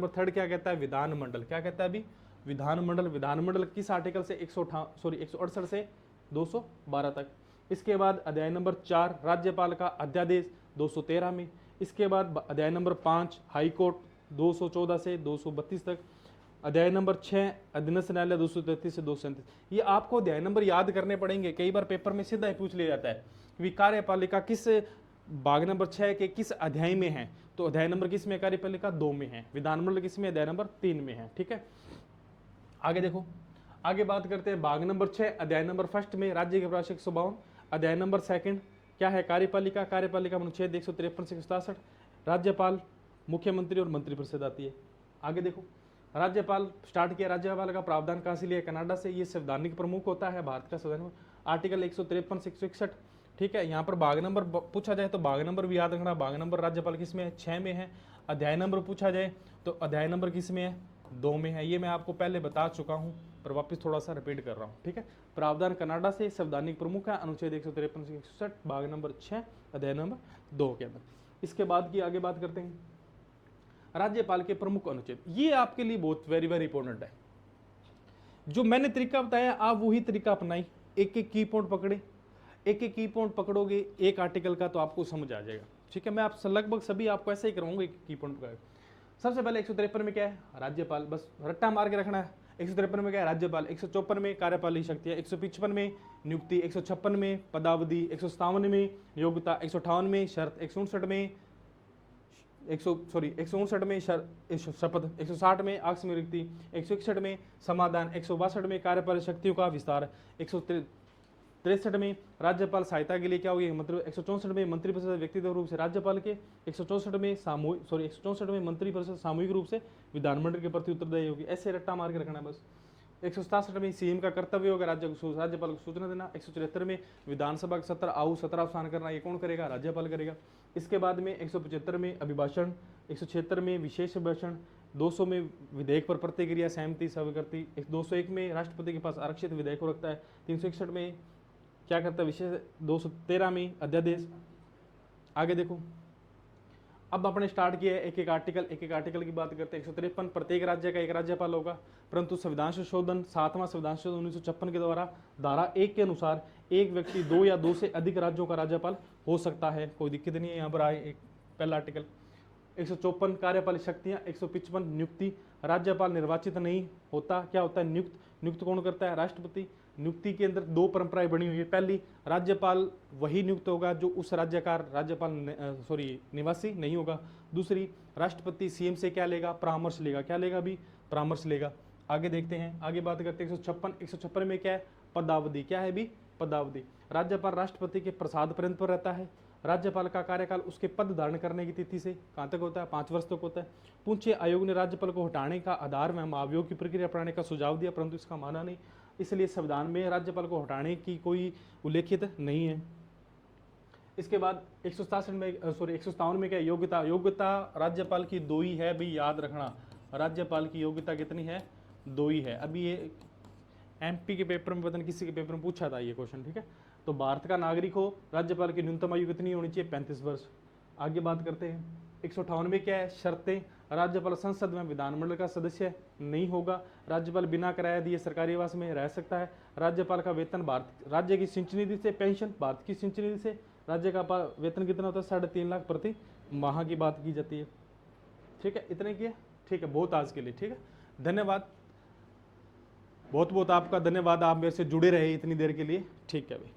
थर्ड क्या कहता है, विधानमंडल। क्या कहता है अभी, विधानमंडल। विधानमंडल किस आर्टिकल से, 168 से 212 तक। इसके बाद अध्याय नंबर 4 राज्यपाल का अध्यादेश 213 में। इसके बाद अध्याय नंबर 5 हाई कोर्ट 214 से 232 तक। अध्याय नंबर 6 अधीनस्थ न्यायालय 233 से 237। ये आपको अध्याय नंबर याद करने पड़ेंगे, कई बार पेपर में सीधा ही पूछ लिया जाता है कि कार्यपालिका किस भाग नंबर 6 के किस अध्याय में है, तो अध्याय नंबर किस में, कार्यपालिका 2 में है। विधानमंडल किस में, अध्याय नंबर 3 में है, ठीक है। आगे देखो, आगे बात करते हैं भाग नंबर 6 अध्याय नंबर फर्स्ट में राज्य के प्रशासक 152। अध्याय नंबर सेकंड क्या है, कार्यपालिका। कार्यपालिका अनुच्छेद 153 से 167, राज्यपाल, मुख्यमंत्री और मंत्रिपरिषद आती है। आगे देखो, राज्यपाल स्टार्ट किया, राज्यपाल का प्रावधान कहाँ से लिया, कनाडा से। ये संवैधानिक प्रमुख होता है भारत का संविधान। आर्टिकल 153 से 161, ठीक है। यहाँ पर भाग नंबर पूछा जाए तो भाग नंबर भी याद रखना, भाग नंबर राज्यपाल किस में है, 6 में है। अध्याय नंबर पूछा जाए तो अध्याय नंबर किस में है, 2 में है। ये मैं आपको पहले बता चुका हूँ, पर वापस थोड़ा सा रिपीट कर रहा हूँ, ठीक है। प्रावधान कनाडा से, संवैधानिक प्रमुख है अनुच्छेद 153 से 161, भाग नंबर 6 अध्याय नंबर 2 के अंदर। इसके बाद की आगे बात करते हैं राज्यपाल के प्रमुख अनुच्छेद। ये आपके लिए बहुत वेरी वेरी इंपॉर्टेंट है। जो मैंने तरीका बताया आप वही तरीका अपनाई, एक एक की पॉइंट पकड़े, एक एक की पॉइंट पकड़ोगे एक आर्टिकल का तो आपको समझ आ जाएगा, ठीक है। मैं आप लगभग सभी आपको ऐसे ही करवाऊंगा, एक की पॉइंट पकड़। सबसे पहले 153 में क्या है, राज्यपाल, बस रट्टा मार के रखना है। 153 में क्या है, राज्यपाल। 154 में कार्यपालिक शक्तियाँ। 155 में नियुक्ति। 156 में पदावधि। 157 में योग्यता। 158 में शर्त। 159 में 159 में शपथ। 160 में आकस्मिक रिक्ति। 161 में समाधान। 162 में कार्यपालिक शक्तियों का विस्तार। 163 में राज्यपाल सहायता के लिए क्या होगी, मतलब 164 में मंत्रिपरिषद व्यक्तिगत रूप से राज्यपाल के। 164 में मंत्रिपरिषद सामूहिक रूप से विधानमंडल के प्रति उत्तरदायी होगी। ऐसे रट्टा मार के रखना बस। 167 में सीएम का कर्तव्य होगा राज्यपाल को सूचना देना। 173 में विधानसभा का सत्र अवसान करना, ये कौन करेगा, राज्यपाल करेगा। इसके बाद में 175 में अभिभाषण। 176 में विशेष अभिभाषण। 200 में विधेयक पर प्रतिक्रिया सहमति स्वीकृति। 201 में राष्ट्रपति के पास आरक्षित विधेयक को रखता है। 361 में क्या करता है विशेष। 213 में अध्यादेश। आगे देखो, अब अपने स्टार्ट किया है एक एक आर्टिकल की बात करते हैं। 153 प्रत्येक राज्य का एक राज्यपाल होगा, परंतु संविधान संशोधन 7वां संविधान संशोधन 1956 के द्वारा धारा 1 के अनुसार एक व्यक्ति 2 या 2 से अधिक राज्यों का राज्यपाल हो सकता है, कोई दिक्कत नहीं है। यहाँ पर आए एक पहला आर्टिकल। 154 कार्यपालिक शक्तियाँ। 155 नियुक्ति, राज्यपाल निर्वाचित नहीं होता, क्या होता है, नियुक्त कौन करता है, राष्ट्रपति। नियुक्ति के अंदर 2 परंपराएं बनी हुई है। पहली, राज्यपाल वही नियुक्त होगा जो उस राज्य का निवासी नहीं होगा। दूसरी, राष्ट्रपति सीएम से क्या लेगा, परामर्श लेगा। क्या लेगा अभी, परामर्श लेगा। आगे देखते हैं, आगे बात करते हैं 156 में क्या है, पदावधि। क्या है अभी, पदावधि। राज्यपाल राष्ट्रपति के प्रसाद पर्यंत पर रहता है। राज्यपाल का कार्यकाल उसके पद धारण करने की तिथि से कहाँ तक होता है, 5 वर्ष तक होता है। पूछे आयोग ने राज्यपाल को हटाने का आधार में महाभियोग की प्रक्रिया अपनाने का सुझाव दिया, परंतु इसका माना नहीं, इसलिए संविधान में राज्यपाल को हटाने की कोई उल्लेखित नहीं है। इसके बाद 157 में क्या है, योग्यता राज्यपाल की 2 ही है भी, याद रखना। राज्यपाल की योग्यता कितनी है, 2 ही है। अभी ये एमपी के पेपर में, पता नहीं किसी के पेपर में पूछा था ये क्वेश्चन, ठीक है। तो भारत का नागरिक हो, राज्यपाल की न्यूनतम आयु कितनी होनी चाहिए, 35 वर्ष। आगे बात करते हैं 158 में क्या है, शर्तें। राज्यपाल संसद में विधानमंडल का सदस्य नहीं होगा। राज्यपाल बिना किराया दिए सरकारी आवास में रह सकता है। राज्यपाल का वेतन राज्य की सिंचाई निधि से, पेंशन भारत की सिंचाई निधि से। राज्य का वेतन कितना होता है, 3.5 लाख प्रति माह की बात की जाती है, ठीक है। इतने की है, ठीक है, बहुत आज के लिए, ठीक है। धन्यवाद, बहुत बहुत आपका धन्यवाद, आप मेरे से जुड़े रहे इतनी देर के लिए, ठीक है भाई।